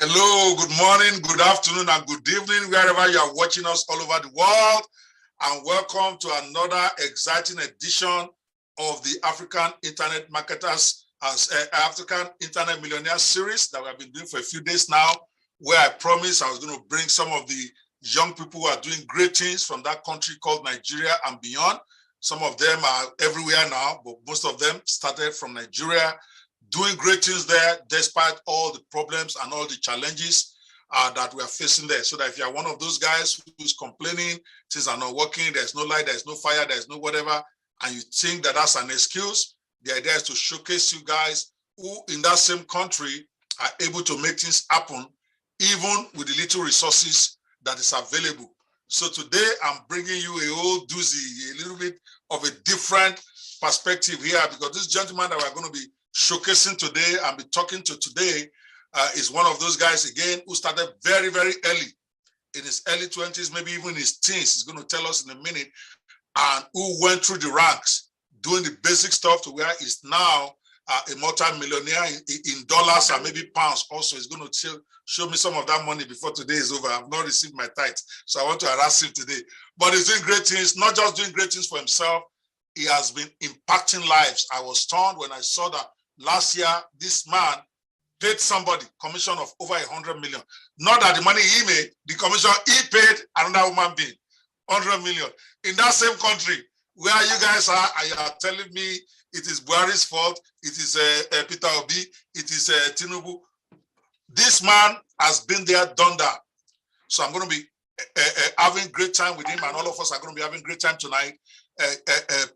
Hello, good morning, good afternoon, and good evening, wherever you are watching us all over the world. And welcome to another exciting edition of the African Internet Marketers, African Internet Millionaire series that we have been doing for a few days now, where I promised I was going to bring some of the young people who are doing great things from that country called Nigeria and beyond. Some of them are everywhere now, but most of them started from Nigeria, doing great things there despite all the problems and all the challenges that we are facing there. So that if you are one of those guys who's complaining, things are not working, there's no light, there's no fire, there's no whatever, and you think that that's an excuse, the idea is to showcase you guys who in that same country are able to make things happen, even with the little resources that is available. So today I'm bringing you a whole doozy, a little bit of a different perspective here, because this gentleman that we're going to be showcasing today and be talking to today is one of those guys again who started very, very early, in his early 20s, maybe even his teens. He's going to tell us in a minute, and who went through the ranks doing the basic stuff to where he's now a multi-millionaire in dollars and maybe pounds. Also, he's going to show me some of that money before today is over. I've not received my tithe, so I want to harass him today. But he's doing great things, not just doing great things for himself. He has been impacting lives. I was stunned when I saw that last year, this man paid somebody commission of over 100 million. Not that the money he made, the commission he paid another woman being 100 million. In that same country where you guys are, and you are telling me it is Buhari's fault, it is Peter Obi, it is Tinubu. This man has been there, done that. So I'm going to be having a great time with him, and all of us are going to be having a great time tonight,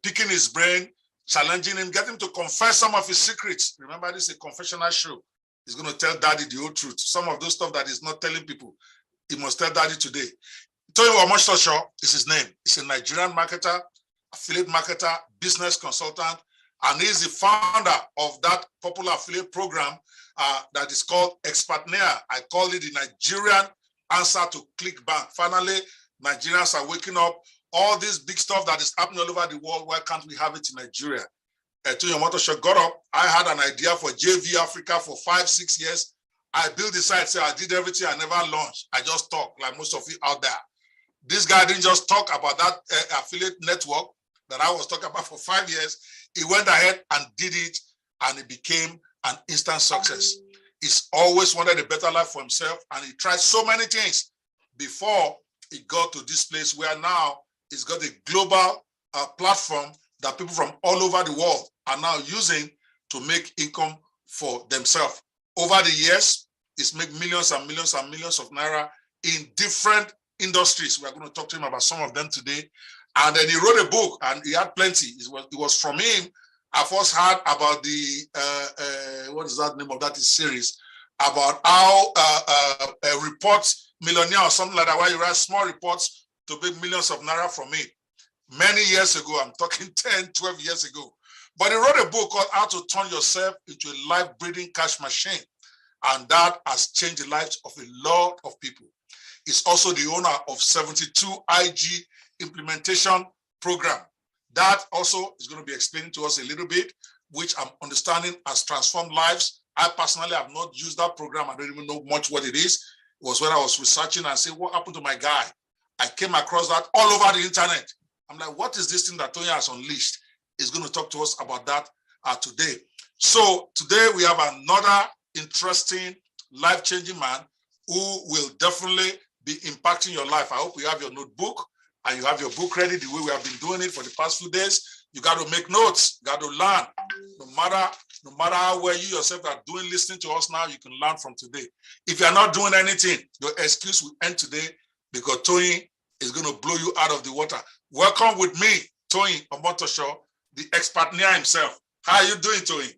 picking his brain, challenging him, get him to confess some of his secrets. Remember, this is a confessional show. He's going to tell Daddy the whole truth. Some of those stuff that he's not telling people, he must tell Daddy today. Toyin Omotosho is his name. He's a Nigerian marketer, affiliate marketer, business consultant, and he's the founder of that popular affiliate program that is called Expertnaire. I call it the Nigerian answer to ClickBank. Finally, Nigerians are waking up. All this big stuff that is happening all over the world, why can't we have it in Nigeria? Toyin Omotosho got up. I had an idea for JV Africa for 5-6 years. I built the site, so I did everything. I never launched. I just talk like most of you out there. This guy didn't just talk about that affiliate network that I was talking about for 5 years. He went ahead and did it, and it became an instant success. He's always wanted a better life for himself, and he tried so many things before he got to this place where now he's got a global platform that people from all over the world are now using to make income for themselves. Over the years, he's made millions and millions and millions of naira in different industries. We're going to talk to him about some of them today. And then he wrote a book, and he had plenty. It was from him I first heard about the, what is that name of that series, about how reports millionaire or something like that, where you write small reports to make millions of naira from it. Many years ago, I'm talking 10, 12 years ago. But he wrote a book called How to Turn Yourself into a Life-Breathing Cash Machine. And that has changed the lives of a lot of people. He's also the owner of 72 IG implementation program. That also is going to be explaining to us a little bit, which I'm understanding has transformed lives. I personally have not used that program. I don't even know much what it is. It was when I was researching and saying, what happened to my guy? I came across that all over the internet. I'm like, what is this thing that Toyin has unleashed? He's going to talk to us about that today. So today we have another interesting, life-changing man who will definitely be impacting your life. I hope you have your notebook and you have your book ready the way we have been doing it for the past few days. You got to make notes, you got to learn. No matter how well you yourself are doing listening to us now, you can learn from today. If you're not doing anything, your excuse will end today because Toyin is going to blow you out of the water. Welcome with me, Toyin Omotosho, the expertnaire himself. How are you doing, Toyin?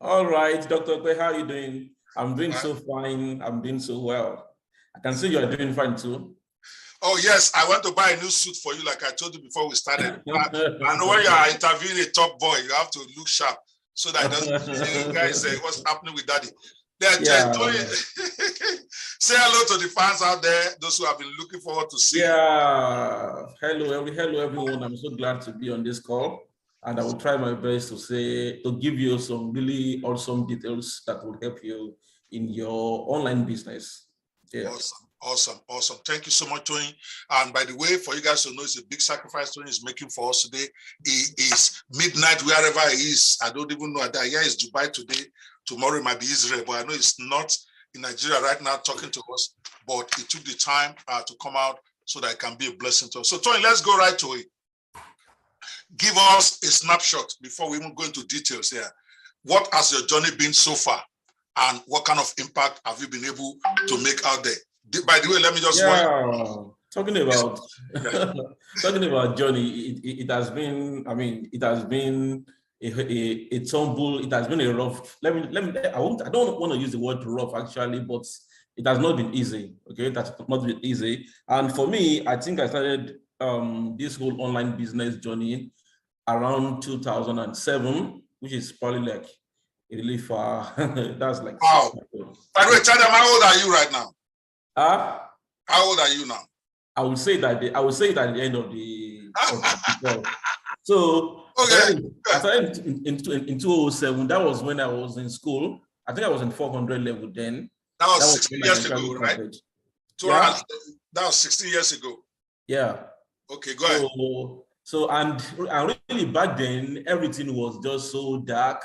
All right, Dr. Ope, how are you doing? I'm doing so fine. I'm doing so well. I can see you're doing fine too. Oh, yes. I went to buy a new suit for you, like I told you before we started. I know when you are interviewing a top boy, you have to look sharp so that it doesn't, you guys say, what's happening with daddy? Yeah. Say hello to the fans out there, those who have been looking forward to see. Yeah. Hello, everyone. I'm so glad to be on this call. and I will try my best to give you some really awesome details that will help you in your online business. Yeah. Awesome. Thank you so much, Toyin. And by the way, for you guys to know, it's a big sacrifice Toyin is making for us today. It is midnight wherever he is. I don't even know. Here is Dubai today. Tomorrow it might be Israel, but I know it's not in Nigeria right now talking to us. But he took the time to come out so that it can be a blessing to us. So Toyin, let's go right to it. Give us a snapshot before we even go into details here. What has your journey been so far? And what kind of impact have you been able to make out there? By the way, let me just talking about talking about journey. It has been. I mean, it has been a tumble. It has been a rough. I don't want to use the word rough actually, but it has not been easy. Okay, that's not been easy. And for me, I think I started this whole online business journey around 2007, which is probably like really far. That's like wow. By the way, tell them, how old are you right now? How old are you now? I would say that at the end of the so okay. I started in 2007. That was when I was in school. I think I was in 400 level then. That was 16 years ago, right? Yeah. That was 16 years ago. Yeah. Okay, go ahead. So and really back then everything was just so dark.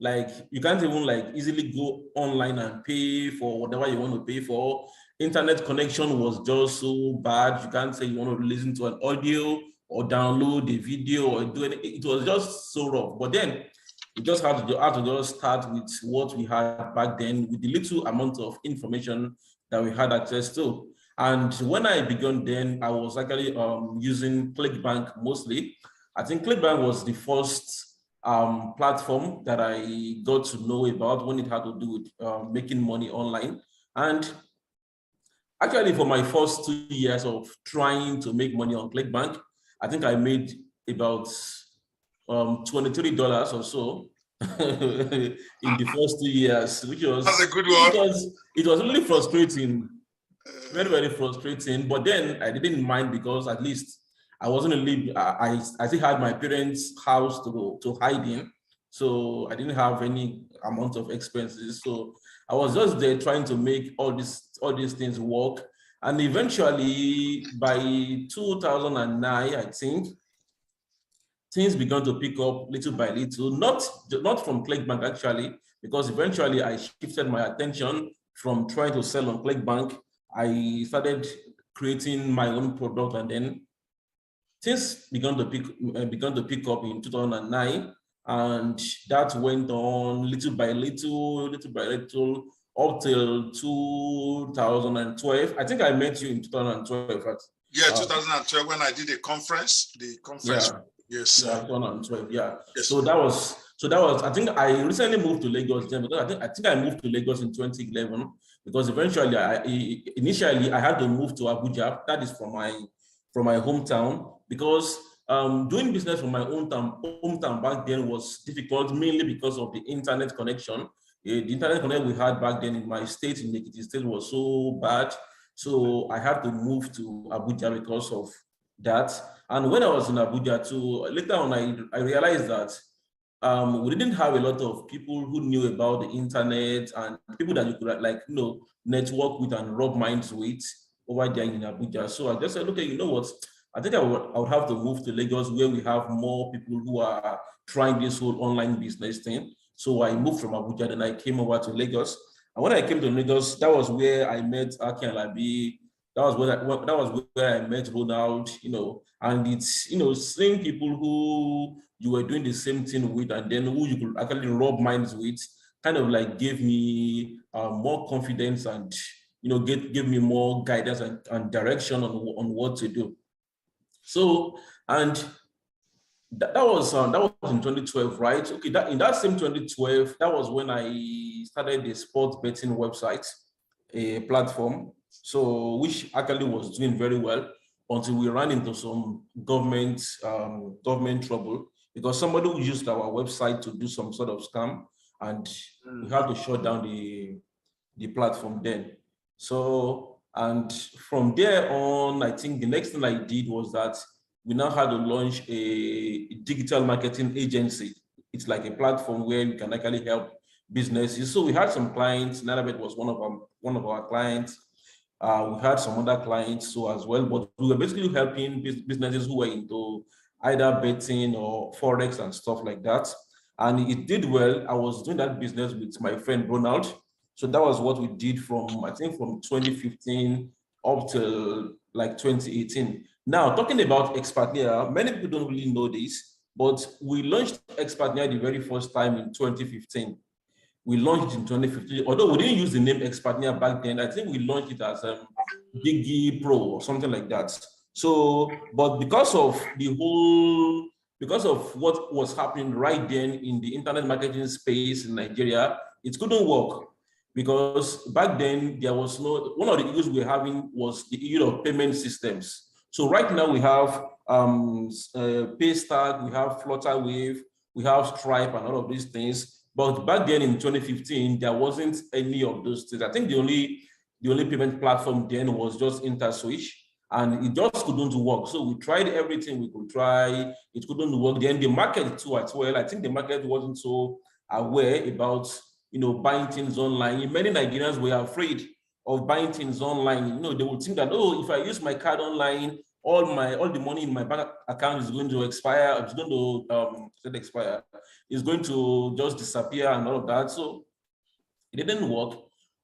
Like you can't even like easily go online and pay for whatever you want to pay for. Internet connection was just so bad. You can't say you want to listen to an audio or download a video or do anything. It was just so rough. But then we just had to just start with what we had back then, with the little amount of information that we had access to. And when I began then, I was actually using ClickBank mostly. I think ClickBank was the first platform that I got to know about when it had to do with making money online. And actually, for my first 2 years of trying to make money on ClickBank, I think I made about $23 or so in the first 2 years, which was that's a good one. It was really frustrating, very, very frustrating. But then I didn't mind because at least I wasn't really, I still had my parents' house to hide in. So I didn't have any amount of expenses. So I was just there trying to make all these things work. And eventually by 2009, I think, things began to pick up little by little, not from ClickBank actually, because eventually I shifted my attention from trying to sell on ClickBank. I started creating my own product, and then things began to pick up in 2009, and that went on little by little, up till 2012. I think I met you in 2012. Yeah, 2012 when I did a conference. Yeah. Yes. Yeah, 2012. Yeah. Yes. So that was. I think I recently moved to Lagos then, because I think I moved to Lagos in 2011, because eventually initially I had to move to Abuja. That is from my hometown, because doing business from my hometown back then was difficult, mainly because of the internet connection. The internet connection we had back then in my state, in Ekiti State, was so bad. So I had to move to Abuja because of that. And when I was in Abuja too, later on, I realized that we didn't have a lot of people who knew about the internet and people that you could network with and rub minds with over there in Abuja. So I just said, okay, you know what? I think I would have to move to Lagos, where we have more people who are trying this whole online business thing. So I moved from Abuja, then I came over to Lagos. And when I came to Lagos, that was where I met Aki and Labi. That was where I met Ronald, and it's, seeing people who you were doing the same thing with, and then who you could actually rub minds with, kind of like gave me more confidence, and gave me more guidance and direction on what to do. So, and that was in 2012, right? Okay, in that same 2012, that was when I started the sports betting website, a platform, so which actually was doing very well until we ran into some government trouble, because somebody used our website to do some sort of scam, and we had to shut down the platform then. So, and from there on, I think the next thing I did was that we now had to launch a digital marketing agency. It's like a platform where we can actually help businesses. So we had some clients. Nanabet was one of our clients. We had some other clients so as well, but we were basically helping businesses who were into either betting or forex and stuff like that. And it did well. I was doing that business with my friend Ronald. So that was what we did from, I think, from 2015 up to like 2018. Now, talking about Expertnia, many people don't really know this, but we launched Expertnia the very first time in 2015. We launched it in 2015, although we didn't use the name Expertnia back then. I think we launched it as Digi Pro or something like that. So, but because of what was happening right then in the internet marketing space in Nigeria, it couldn't work. Because back then there was one of the issues we were having was the issue of payment systems. So right now we have Paystack, we have Flutterwave, we have Stripe and all of these things. But back then in 2015, there wasn't any of those things. I think the only payment platform then was just InterSwitch, and it just couldn't work. So we tried everything we could try. It couldn't work. Then the market too as well. I think the market wasn't so aware about buying things online. Many Nigerians were afraid of buying things online. They would think that, oh, if I use my card online, all the money in my bank account is going to expire. It's going to expire. It's going to just disappear and all of that. So it didn't work.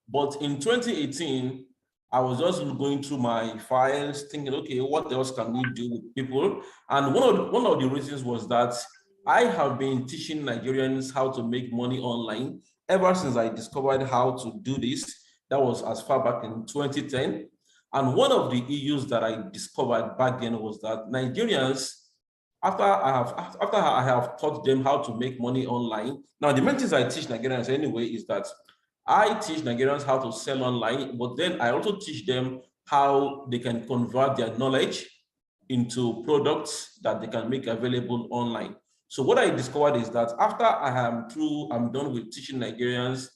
But in 2018, I was just going through my files, thinking, okay, what else can we do with people? And one of the reasons was that I have been teaching Nigerians how to make money online ever since I discovered how to do this. That was as far back in 2010. And one of the issues that I discovered back then was that Nigerians, after I have taught them how to make money online. Now, the main things I teach Nigerians anyway is that I teach Nigerians how to sell online, but then I also teach them how they can convert their knowledge into products that they can make available online. So what I discovered is that after I'm done with teaching Nigerians,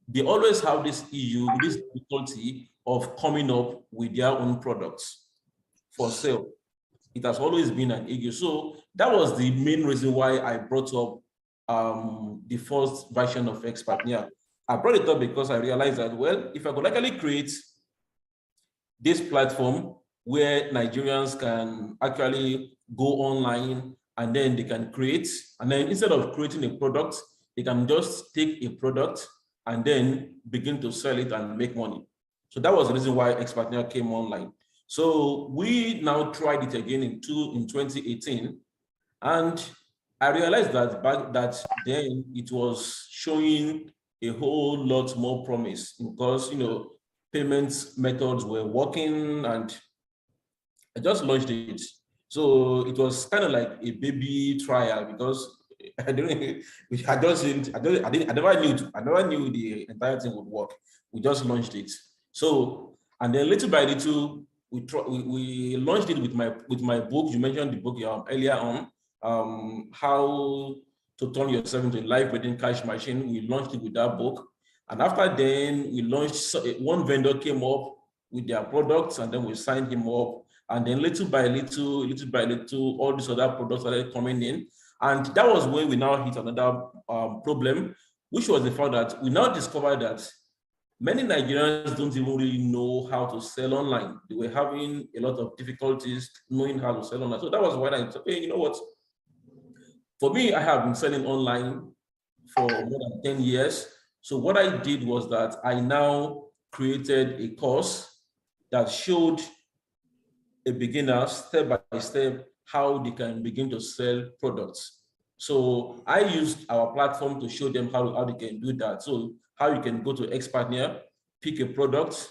they always have this issue, this difficulty of coming up with their own products for sale. It has always been an issue. So that was the main reason why I brought up the first version of Expertnia. I brought it up because I realized that, well, if I could actually create this platform where Nigerians can actually go online and then they can create, and then instead of creating a product, they can just take a product and then begin to sell it and make money. So that was the reason why Expertnia came online. So we now tried it again in 2018, and I realized that then it was showing a whole lot more promise because payments methods were working, and I just launched it. So it was kind of like a baby trial because I never knew the entire thing would work. We just launched it. So, and then little by little, we launched it with my book. You mentioned the book earlier on, how to turn yourself into a live wedding cash machine. We launched it with that book. And after then, we launched, one vendor came up with their products, and then we signed him up. And then little by little, all these other products started coming in. And that was when we now hit another problem, which was the fact that we now discovered that many Nigerians don't even really know how to sell online. They were having a lot of difficulties knowing how to sell online. So that was when I said, hey, you know what? For me, I have been selling online for more than 10 years. So what I did was that I now created a course that showed a beginner step by step how they can begin to sell products. So I used our platform to show them how they can do that. So how you can go to Expertnia, pick a product,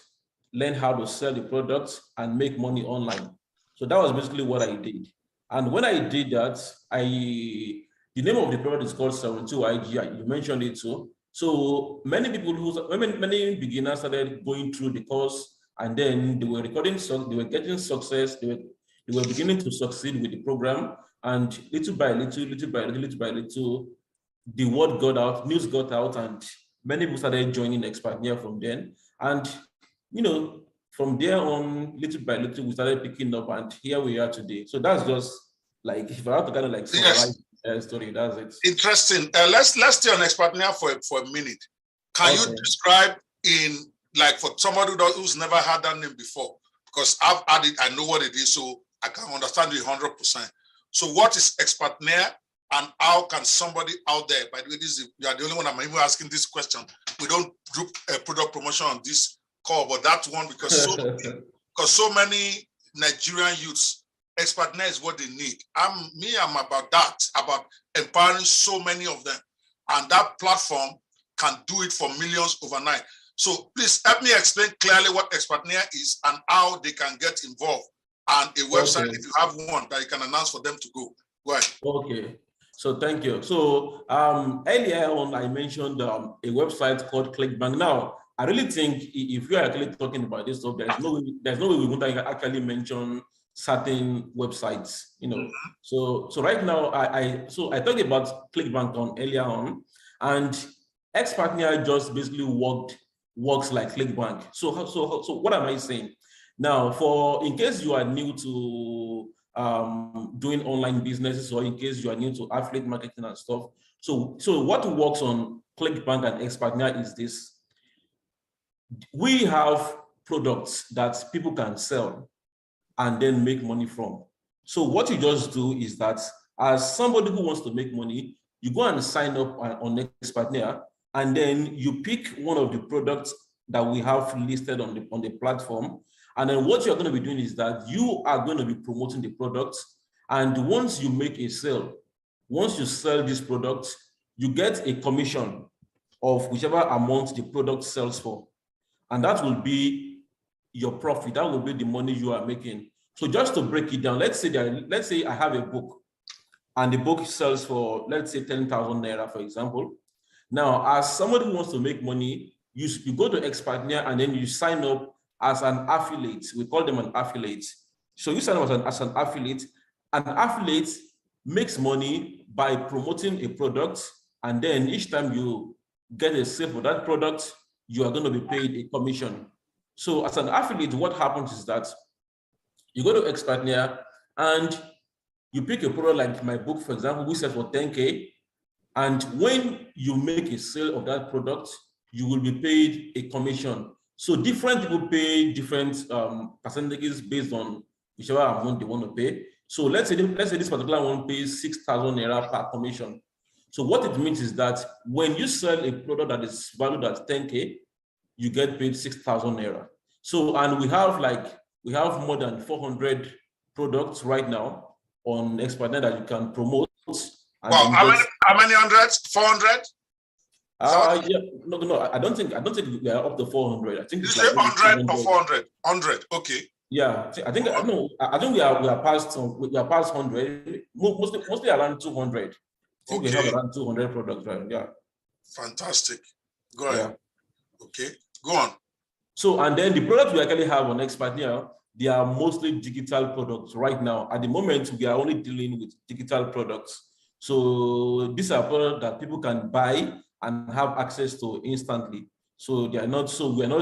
learn how to sell the product, and make money online. So that was basically what I did. And when I did that, the name of the product is called 72IG. You mentioned it too. So many beginners started going through the course, and then they were getting success. They were beginning to succeed with the program, and little by little, the word got out, news got out, and many people started joining Expertnia from then. And from there on, little by little, we started picking up, and here we are today. So that's just Like if I have to kind of like summarize the story, that's it. Interesting. Let's stay on Expertnaire for a minute. Can you describe in like for somebody who's never had that name before? Because I've had it, I know what it is, so I can understand it 100%. So what is Expertnaire, and how can somebody out there? By the way, you are the only one I'm even asking this question. We don't do a product promotion on this call, but that one because so many Nigerian youths, Expertnaire is what they need. I'm about that, about empowering so many of them. And that platform can do it for millions overnight. So please help me explain clearly what Expertnaire is and how they can get involved. And a website, if you have one, that you can announce for them to go. Go ahead. Okay. So thank you. So earlier on, I mentioned a website called ClickBank. Now, I really think if you are actually talking about this stuff, there's no way we won't actually mention certain websites, you know. So right now, I talked about ClickBank earlier on, and Expertnaire just basically works like ClickBank. So what am I saying? Now, in case you are new to doing online businesses, or in case you are new to affiliate marketing and stuff, so what works on ClickBank and Expertnaire is this. We have products that people can sell and then make money from. So what you just do is that as somebody who wants to make money, you go and sign up on Expertnaire, and then you pick one of the products that we have listed on the platform. And then what you're going to be doing is that you are going to be promoting the product. And once you make a sale, once you sell this product, you get a commission of whichever amount the product sells for. And that will be your profit. That will be the money you are making. So just to break it down, let's say I have a book, and the book sells for, let's say, 10,000 naira, for example. Now, as somebody who wants to make money, you go to Expertnaire and then you sign up as an affiliate. We call them an affiliate. So you sign up as an affiliate. An affiliate makes money by promoting a product, and then each time you get a sale for that product, you are going to be paid a commission. So as an affiliate, what happens is that you go to Expertnaire and you pick a product like my book, for example, which sells for 10K. And when you make a sale of that product, you will be paid a commission. So different people pay different percentages based on whichever amount they want to pay. So let's say this particular one pays 6,000 naira per commission. So what it means is that when you sell a product that is valued at 10K, you get paid 6,000 naira. So, and we have more than 400 products right now on Expertnaire that you can promote. Wow, how many hundreds? 400? Yeah, no, I don't think we are up to 400. I think you say 100 or 400? 100, okay. Yeah, I think we are past 100, mostly around 200. I think we have around 200 products, right? Yeah. Fantastic. Go ahead. Yeah. Okay, go on. So, and then the products we actually have on Expertnaire, they are mostly digital products right now. At the moment, we are only dealing with digital products. So these are products that people can buy and have access to instantly. So we are not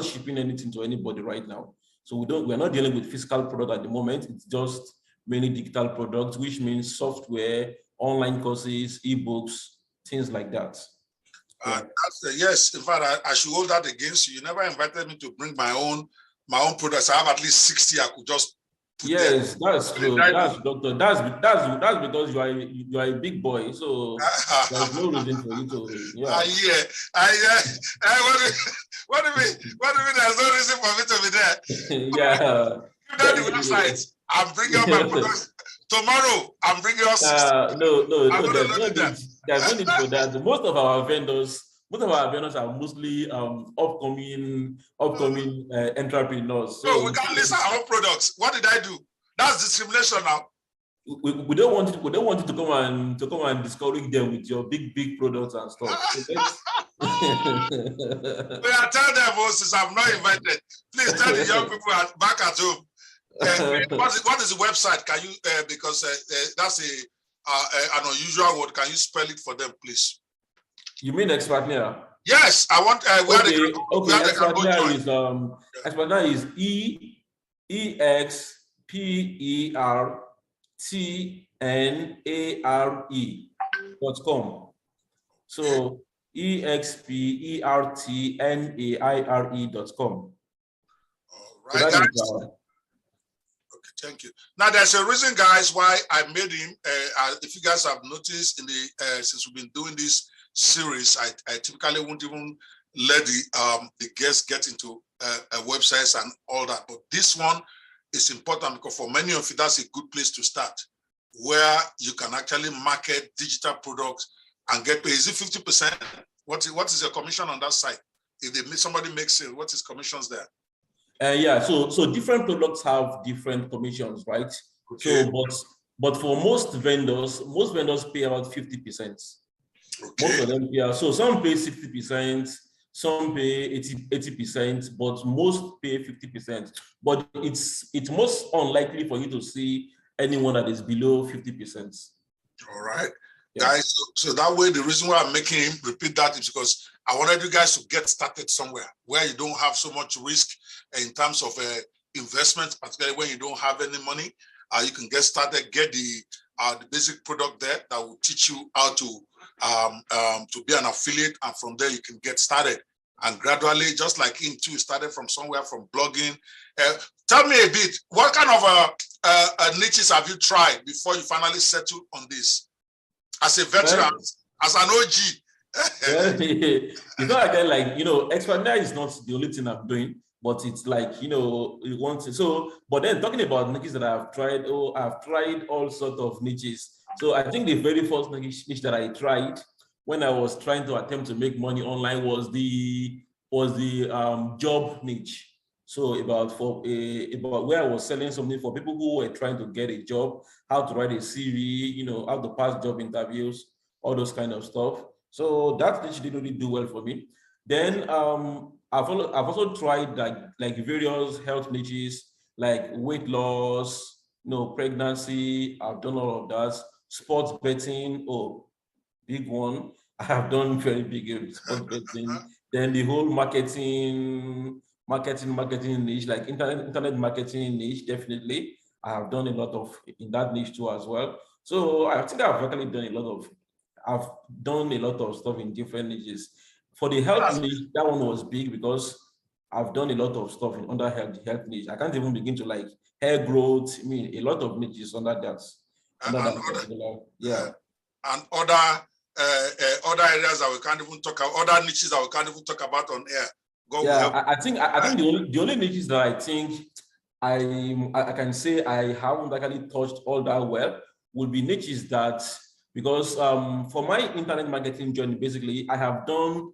shipping anything to anybody right now. So we're not dealing with physical product at the moment. It's just many digital products, which means software, online courses, ebooks, things like that. Yes, in fact, I should hold that against you. You never invited me to bring my own products. I have at least 60 I could just put there. Yes, that's true. That's because you are a big boy, so there's no reason for you to. Yeah. What do you mean? There's no reason for me to be there? Yeah. Give that the website. I'm bringing up my products tomorrow. I'm bringing us. No. There's no need for that. Most of our vendors are mostly upcoming entrepreneurs. So we can't list our own products. What did I do? That's discrimination now. We don't want you to come and discourage them with your big products and stuff. So we are telling them, since I'm not invited, please tell the young people back at home. What is the website? Can you because that's an unusual word. Can you spell it for them, please? You mean Expertnaire? Yes, I want. Expertnaire is EXPERTNAIRE. expertnaire.com. So expertnaire.com. All So right, that guys. is Okay, thank you. Now, there's a reason, guys, why I made him. If you guys have noticed, in the since we've been doing this series, I typically won't even let the guests get into websites and all that. But this one is important because for many of you, that's a good place to start, where you can actually market digital products and get paid. Is it 50%? What is your commission on that site? If somebody makes sale, what is commissions there? Yeah, so different products have different commissions, right? Okay. So, but for most vendors pay about 50%. Okay. Most of them pay. So some pay 60%, some pay 80%, but most pay 50%. But it's most unlikely for you to see anyone that is below 50%. All right. Yeah. Guys, so that way, the reason why I'm making him repeat that is because I wanted you guys to get started somewhere where you don't have so much risk in terms of investment, particularly when you don't have any money. You can get started, get the basic product there that will teach you how to be an affiliate, and from there you can get started. And gradually, just like him too, started from somewhere, from blogging. Tell me a bit, what kind of niches have you tried before you finally settled on this? As a veteran, as an OG. It's not again like, Expander is not the only thing I'm doing, but it's like, you want to. So, but then talking about niches that I've tried, I've tried all sorts of niches. So I think the very first niche that I tried when I was trying to attempt to make money online was the job niche. So about where I was selling something for people who were trying to get a job, how to write a CV, how to pass job interviews, all those kind of stuff. So that niche didn't really do well for me. Then I've also tried like various health niches, like weight loss, pregnancy. I've done all of that. Sports betting, big one. I have done very big sports betting. Then the whole marketing niche, like internet marketing niche, definitely. I have done a lot of in that niche too as well. So I think I've actually done a lot of stuff in different niches. For the health niche, that one was big because I've done a lot of stuff in under health niche. I can't even begin to like hair growth. I mean, a lot of niches under that. Particular, yeah. And other areas that we can't even talk about, other niches that we can't even talk about on air. I think the only niches that I think I can say I haven't actually touched all that well would be niches that, because for my internet marketing journey, basically I have done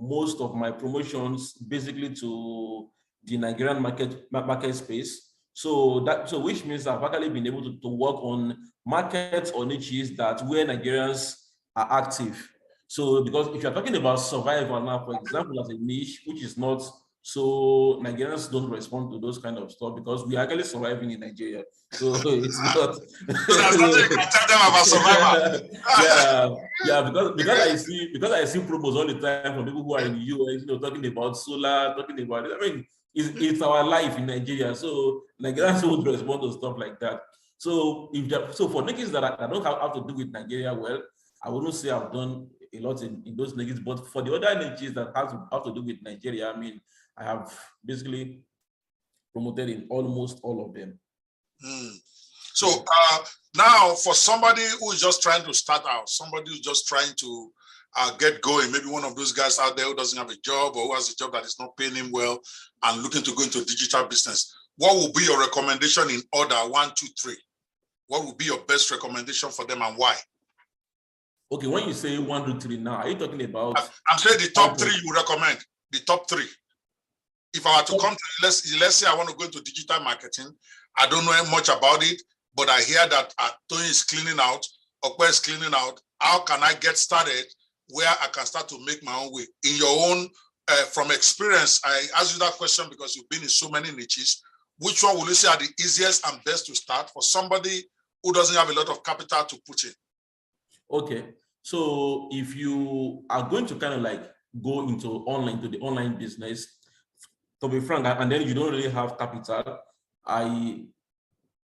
most of my promotions basically to the Nigerian market space. So which means I've actually been able to work on markets or niches that where Nigerians are active. So because if you're talking about survival now, for example, as a niche, which is not, so Nigerians don't respond to those kind of stuff because we are actually surviving in Nigeria. So it's not. So there's nothing you can tell them about survival. because I see promos all the time from people who are in the US, talking about solar, talking about it. I mean, it's our life in Nigeria. So Nigerians won't respond to stuff like that. So for niches that I don't have to do with Nigeria well, I wouldn't say I've done a lot in those niches, but for the other niches that have to do with Nigeria, I mean, I have basically promoted in almost all of them. So now for somebody who is just trying to start out, somebody who's just trying to get going, maybe one of those guys out there who doesn't have a job or who has a job that is not paying him well and looking to go into digital business, what would be your recommendation in order 1, 2, 3? What would be your best recommendation for them and why? Okay, when you say 1, 2, 3 now, are you talking about? I'm saying the top 3 you recommend, the top 3. If I were to come to, let's say I want to go into digital marketing, I don't know much about it, but I hear that Toyin is cleaning out, Ope is cleaning out. How can I get started where I can start to make my own way? In your own, from experience, I asked you that question because you've been in so many niches. Which one will you say are the easiest and best to start for somebody who doesn't have a lot of capital to put in? Okay, so if you are going to kind of like go into the online business, to be frank, and then you don't really have capital, I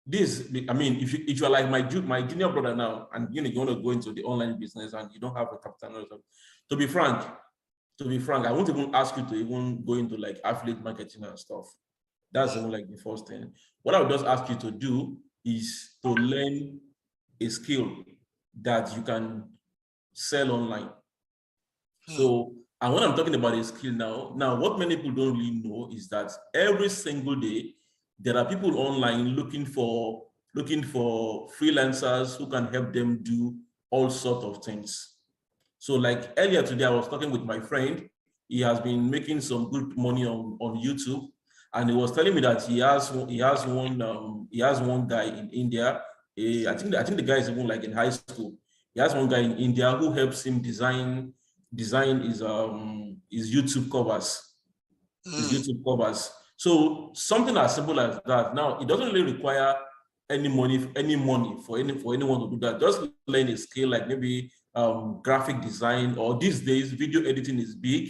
this, I mean, if you're like my junior brother now, and you want to go into the online business and you don't have a capital, to be frank, I won't even ask you to even go into like affiliate marketing and stuff. That's even like the first thing. What I would just ask you to do is to learn a skill that you can sell online. So, and when I'm talking about a skill now what many people don't really know is that every single day there are people online looking for freelancers who can help them do all sorts of things. So like earlier today, I was talking with my friend. He has been making some good money on YouTube, and he was telling me that he has one guy in India. I think the guy is even like in high school. He has one guy in India who helps him design his YouTube covers. His YouTube covers. So something as simple as that. Now it doesn't really require any money for anyone to do that. Just learn a skill like maybe graphic design, or these days video editing is big.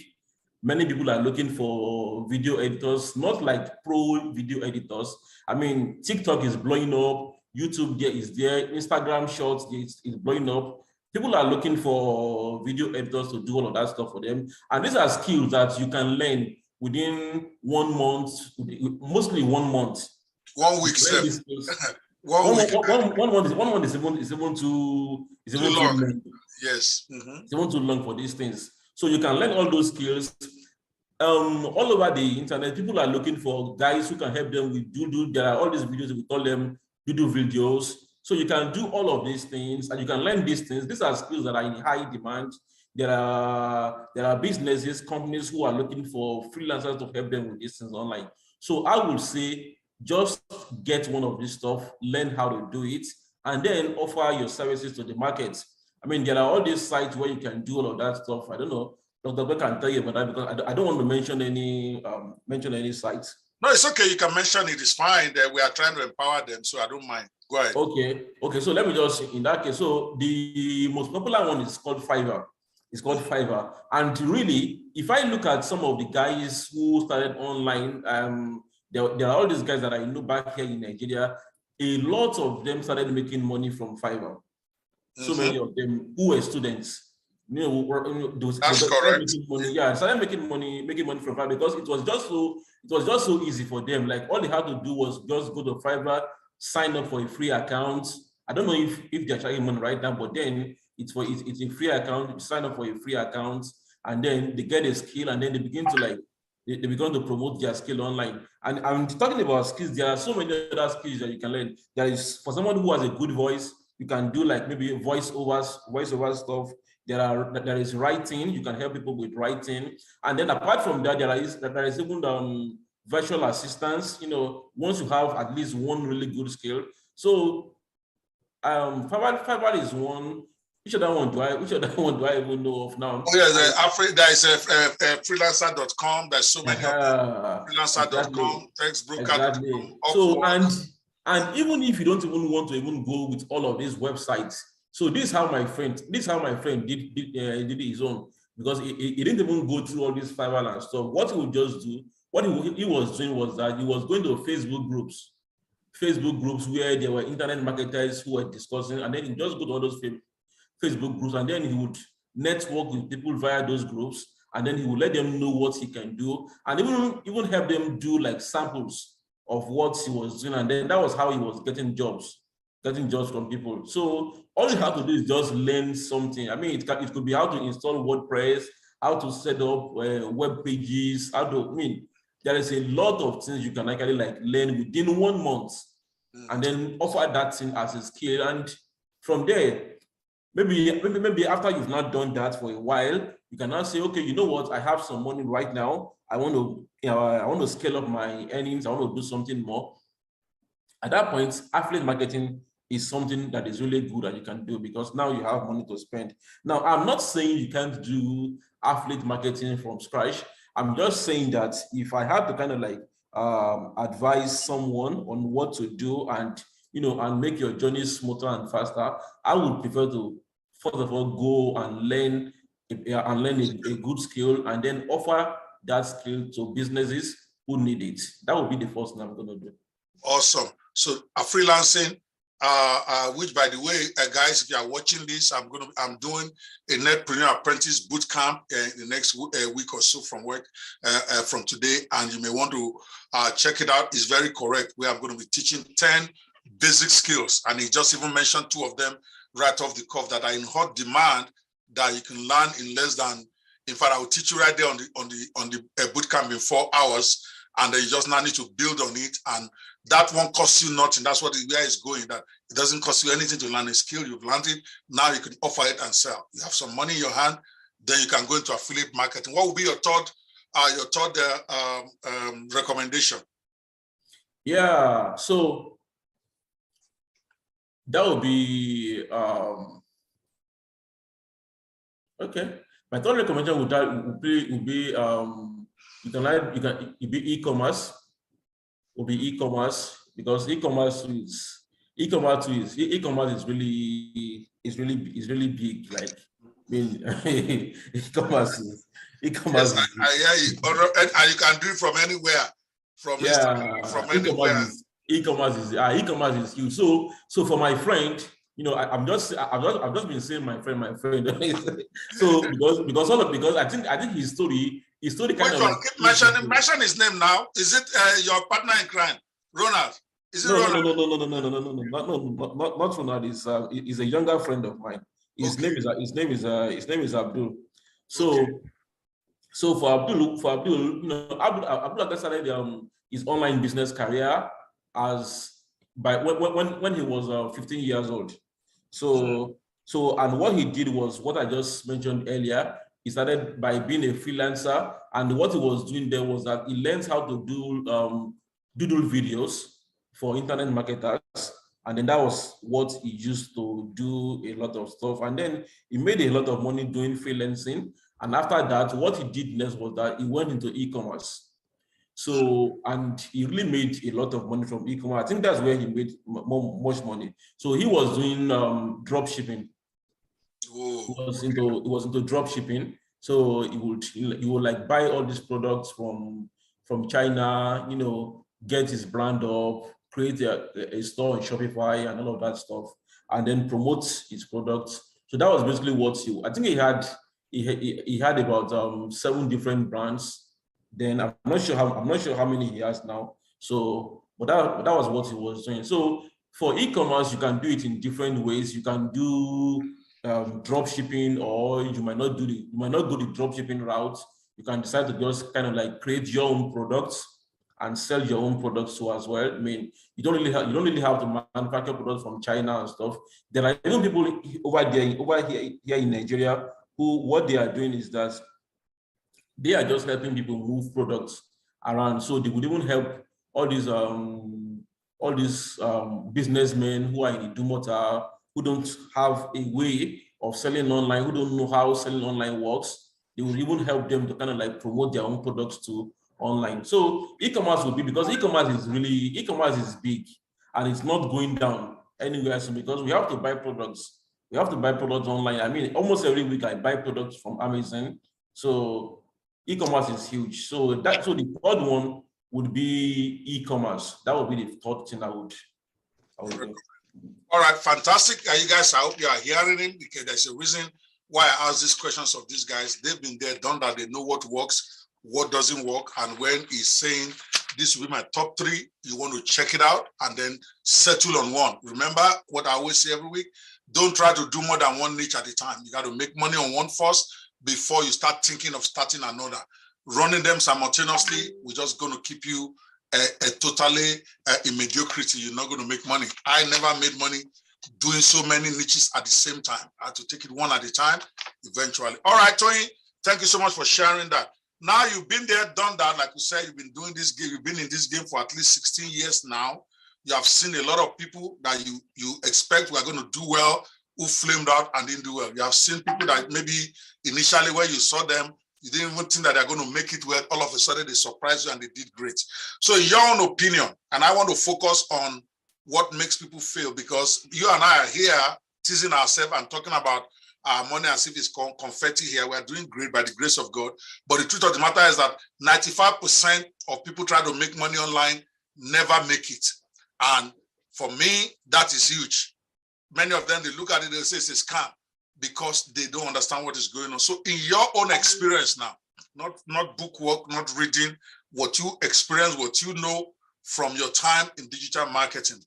Many people are looking for video editors, not like pro video editors. I mean, TikTok is blowing up, YouTube is there, Instagram Shorts is blowing up. People are looking for video editors to do all of that stuff for them. And these are skills that you can learn within 1 month, mostly 1 month. 1 week, one week. One month is even too long. Yes. It's even too long for these things. So you can learn all those skills. All over the internet, people are looking for guys who can help them with there are all these videos, we call them do videos. So you can do all of these things and you can learn these things. These are skills that are in high demand. There are businesses, companies who are looking for freelancers to help them with these things online. So I would say just get one of this stuff, learn how to do it, and then offer your services to the market. I mean, there are all these sites where you can do all of that stuff. I don't know, Dr. Beck can tell you about that because I don't want to mention any sites. No, it's okay. You can mention it. It's fine. We are trying to empower them, so I don't mind. Go ahead. Okay. So let me just, in that case, so the most popular one is called Fiverr. It's called Fiverr. And really, if I look at some of the guys who started online, there are all these guys that I know back here in Nigeria. A lot of them started making money from Fiverr. So many of them who were students, that's correct. Started making money from Fiverr because it was just so easy for them. Like all they had to do was just go to Fiverr, sign up for a free account. I don't know if they're charging money right now, but then it's a free account. You sign up for a free account, and then they get a skill, and then they begin to promote their skill online. And I'm talking about skills. There are so many other skills that you can learn. There is, for someone who has a good voice, you can do like maybe voiceover stuff. There is writing. You can help people with writing. And then apart from that, there is even virtual assistance. Once you have at least one really good skill. So Fiverr is one. Which other one do I even know of now? Oh yeah, there is a freelancer.com. There's so many freelancer.com, textbroker.com. Exactly. So and even if you don't even want to even go with all of these websites, so this is how my friend did his own, because he didn't even go through all this Fiverr and stuff. What he would just do, what he was doing was that he was going to Facebook groups where there were internet marketers who were discussing, and then he just go to all those Facebook groups, and then he would network with people via those groups, and then he would let them know what he can do, and even help them do like samples of what he was doing, and then that was how he was getting jobs from people. So all you have to do is just learn something. I mean, it could be how to install WordPress, how to set up web pages, there is a lot of things you can actually like learn within 1 month, and then offer that thing as a skill. And from there, maybe after you've not done that for a while, you can now say, okay, you know what? I have some money right now. I want to scale up my earnings. I want to do something more. At that point, affiliate marketing is something that is really good that you can do, because now you have money to spend. Now, I'm not saying you can't do affiliate marketing from scratch. I'm just saying that if I had to kind of like advise someone on what to do and make your journey smoother and faster, I would prefer to first of all go and learn a good skill, and then offer that skill to businesses who need it. That would be the first thing I'm going to do. Awesome. So freelancing, which by the way, guys, if you are watching this, I'm doing a Netpreneur Apprentice Bootcamp in the next week or so from work, from today, and you may want to check it out. It's very correct. We are going to be teaching 10 basic skills, and he just even mentioned 2 of them right off the cuff that are in hot demand that you can learn in less than. In fact, I will teach you right there on the bootcamp in 4 hours, and then you just now need to build on it, and that won't cost you nothing. That's what where it's going. That it doesn't cost you anything to learn a skill. You've learned it. Now you can offer it and sell. You have some money in your hand. Then you can go into affiliate marketing. What would be your third recommendation? Yeah. So that would be okay. My third recommendation would be e-commerce. Will be e-commerce, because e-commerce is really big. Like, I mean, e-commerce. Yes, I hear you. And you can do it from anywhere, from Instagram, from anywhere. E-commerce is huge. So for my friend, you know, I've just been saying my friend. So because I think his story kind of like, keep mention his name now. Is it your partner in crime, Ronald? Is it Ronald? No, not Ronald. He's a younger friend of mine. His name is Abdul. So okay. So for Abdul, you know, Abdul started his online business career when he was 15 years old. So and what he did was what I just mentioned earlier. He started by being a freelancer, and what he was doing there was that he learned how to do doodle videos for internet marketers, and then that was what he used to do a lot of stuff. And then he made a lot of money doing freelancing. And after that, what he did next was that he went into e-commerce. So, and he really made a lot of money from e-commerce. I think that's where he made much money. So he was doing drop shipping. He was into drop shipping. So he would like buy all these products from China, you know, get his brand up, create a store on Shopify and all of that stuff, and then promote his products. So that was basically what I think he had about 7 different brands. Then I'm not sure how many he has now. So, but that was what he was doing. So for e-commerce, you can do it in different ways. You can do drop shipping, or you might not go the drop shipping route. You can decide to just kind of like create your own products and sell your own products too as well. I mean, you don't really have to manufacture products from China and stuff. There are even people over here in Nigeria who, what they are doing is that they are just helping people move products around. So they would even help all these businessmen who are in Idumota, who don't have a way of selling online, who don't know how selling online works. They will even help them to kind of like promote their own products to online. So e-commerce will be, because e-commerce is big and it's not going down anywhere soon, because we have to buy products. We have to buy products online. I mean, almost every week I buy products from Amazon. So e-commerce is huge. So the third one would be e-commerce. That would be the third thing I would do. All right, fantastic. You guys, I hope you are hearing him, because there's a reason why I ask these questions of these guys. They've been there, done that. They know what works, what doesn't work. And when he's saying this will be my top 3, you want to check it out and then settle on one. Remember what I always say every week, don't try to do more than one niche at a time. You got to make money on one first before you start thinking of starting another. Running them simultaneously, we're just going to keep you totally in mediocrity. You're not going to make money. I never made money doing so many niches at the same time. I had to take it one at a time eventually. All right, Toyin, thank you so much for sharing that. Now you've been there, done that. Like you said, you've been doing this game. You've been in this game for at least 16 years now. You have seen a lot of people that you expect were going to do well, who flamed out and didn't do well. You have seen people that maybe initially when you saw them, you didn't even think that they're going to make it well. All of a sudden, they surprised you and they did great. So your own opinion, and I want to focus on what makes people fail, because you and I are here teasing ourselves and talking about our money as if it's confetti here. We're doing great by the grace of God. But the truth of the matter is that 95% of people try to make money online never make it. And For me, that is huge. Many of them, they look at it, they say it's a scam because they don't understand what is going on. So in your own experience now, not book work, not reading, what you experience, what you know from your time in digital marketing,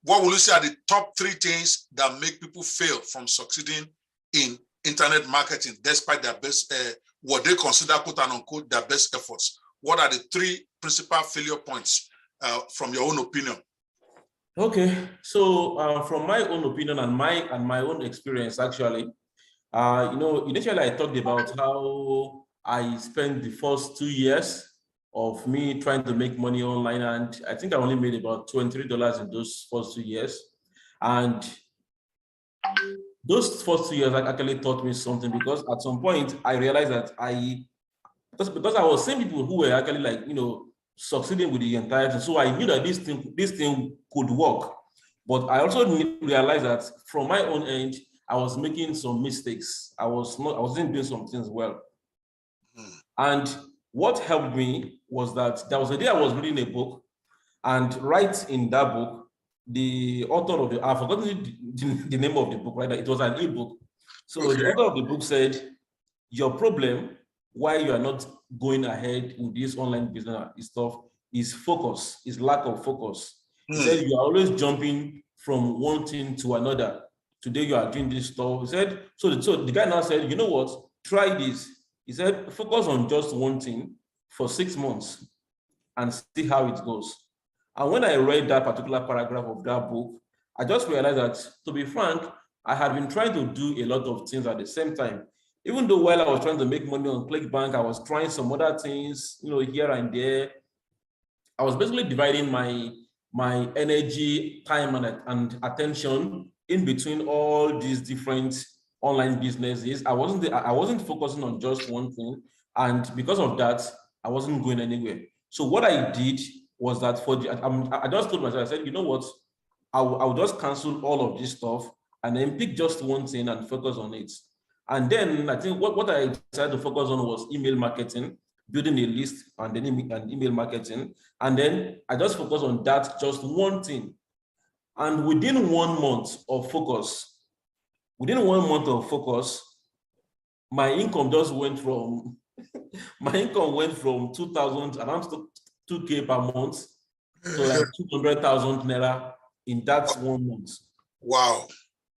what will you say are the top 3 things that make people fail from succeeding in internet marketing despite their best, what they consider quote and unquote their best efforts? What are the 3 principal failure points from your own opinion? Okay, so from my own opinion and my own experience, actually, initially I talked about how I spent the first 2 years of me trying to make money online, and I think I only made about $23 in those first 2 years. And those first 2 years actually taught me something, because at some point I realized that because I was seeing people who were actually like, succeeding with the entire thing. So I knew that this thing could work. But I also realized that from my own end, I was making some mistakes. I wasn't doing some things well. And what helped me was that there was a day I was reading a book, and right in that book, the author of I've forgotten the name of the book, right? It was an ebook. So okay. The author of the book said, your problem, why you are not going ahead with this online business stuff, is focus, is lack of focus. He said, you are always jumping from one thing to another. Today you are doing this stuff. He said, so the guy now said, you know what, try this. He said, focus on just one thing for 6 months and see how it goes. And when I read that particular paragraph of that book, I just realized that, to be frank, I had been trying to do a lot of things at the same time. Even though while I was trying to make money on ClickBank, I was trying some other things, here and there. I was basically dividing my energy, time, and attention in between all these different online businesses. I wasn't focusing on just one thing, and because of that, I wasn't going anywhere. So what I did was that I just told myself, I said, you know what, I'll just cancel all of this stuff and then pick just one thing and focus on it. And then I think what I decided to focus on was email marketing, building a list and then email marketing. And then I just focused on that, just one thing. And within 1 month of focus, my income just went from, my income went from 2,000, around 2K per month to like 200,000 Naira in that 1 month. Wow.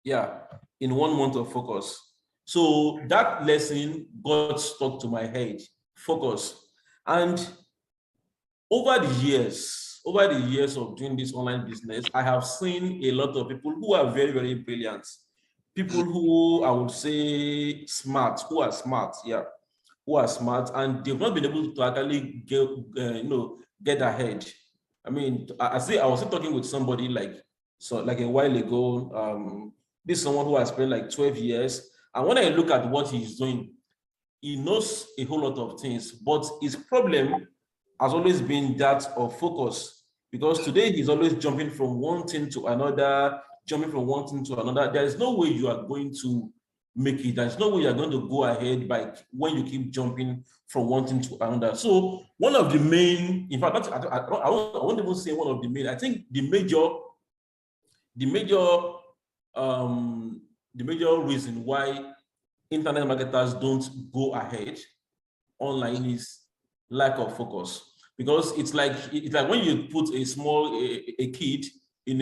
Yeah, in 1 month of focus. So that lesson got stuck to my head, focus. And over the years of doing this online business, I have seen a lot of people who are very, very brilliant. People who I would say smart, who are smart, and they've not been able to actually get ahead. I mean, I was talking with somebody like a while ago. This is someone who has spent like 12 years. And when I look at what he's doing, he knows a whole lot of things, but his problem has always been that of focus, because today he's always jumping from one thing to another. There is no way you are going to make it. There's no way you're going to go ahead by when you keep jumping from one thing to another. So one of the main, in fact, I won't even say one of the main, I think the major reason why internet marketers don't go ahead online is lack of focus. Because it's like when you put a kid in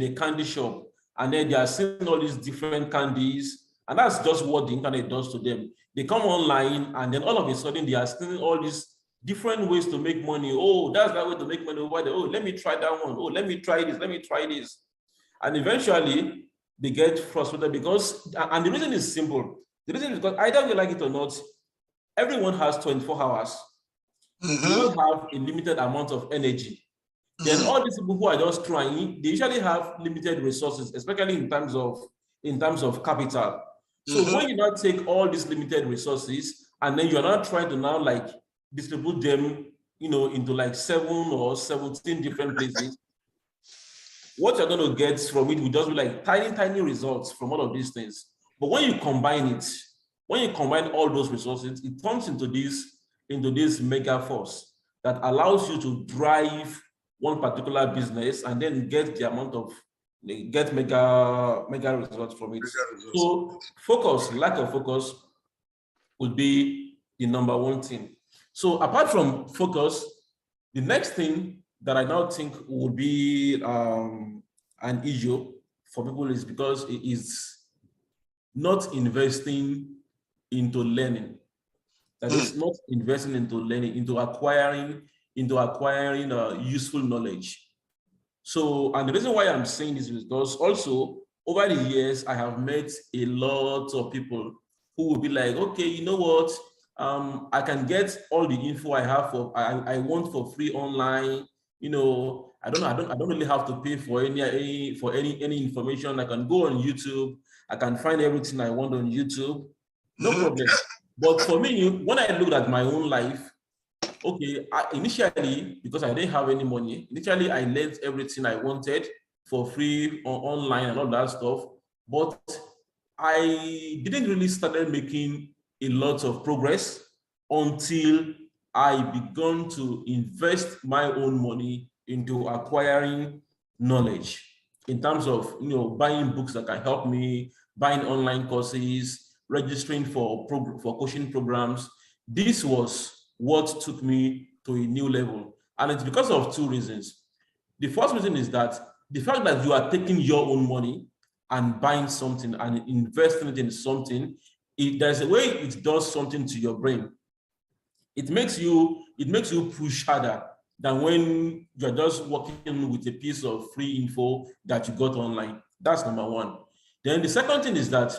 a candy shop, and then they are seeing all these different candies, and that's just what the internet does to them. They come online, and then all of a sudden they are seeing all these different ways to make money. Oh, that's that way to make money over there. Oh, let me try that one. Oh, let me try this. And eventually they get frustrated because, and the reason is simple. The reason is because either you like it or not, everyone has 24 hours. You don't have a limited amount of energy. Then all these people who are just trying, they usually have limited resources, especially in terms of capital. So when you now take all these limited resources and then you're not trying to now like distribute them, into like 7 or 17 different places, what you're going to get from it will just be like tiny results from all of these things. But when you combine all those resources, it turns into this mega force that allows you to drive one particular business and then get the amount of get mega results from it. So focus, lack of focus would be the number one thing. So apart from focus, the next thing that I now think would be an issue for people is because it is not investing into learning. That is not investing into learning, into acquiring useful knowledge. So, and the reason why I'm saying this is because also over the years, I have met a lot of people who will be like, okay, you know what? I can get all the info I want for free online. You know, I don't really have to pay for any information. I can go on YouTube. I can find everything I want on YouTube. No problem. But for me, when I looked at my own life, okay, initially, because I didn't have any money, initially I learned everything I wanted for free or online and all that stuff. But I didn't really start making a lot of progress until I began to invest my own money into acquiring knowledge in terms of buying books that can help me, buying online courses, registering for coaching programs. This was what took me to a new level. And it's because of two reasons. The first reason is that the fact that you are taking your own money and buying something and investing it in something, there's a way it does something to your brain. It makes you push harder than when you're just working with a piece of free info that you got online. That's number one. Then the second thing is that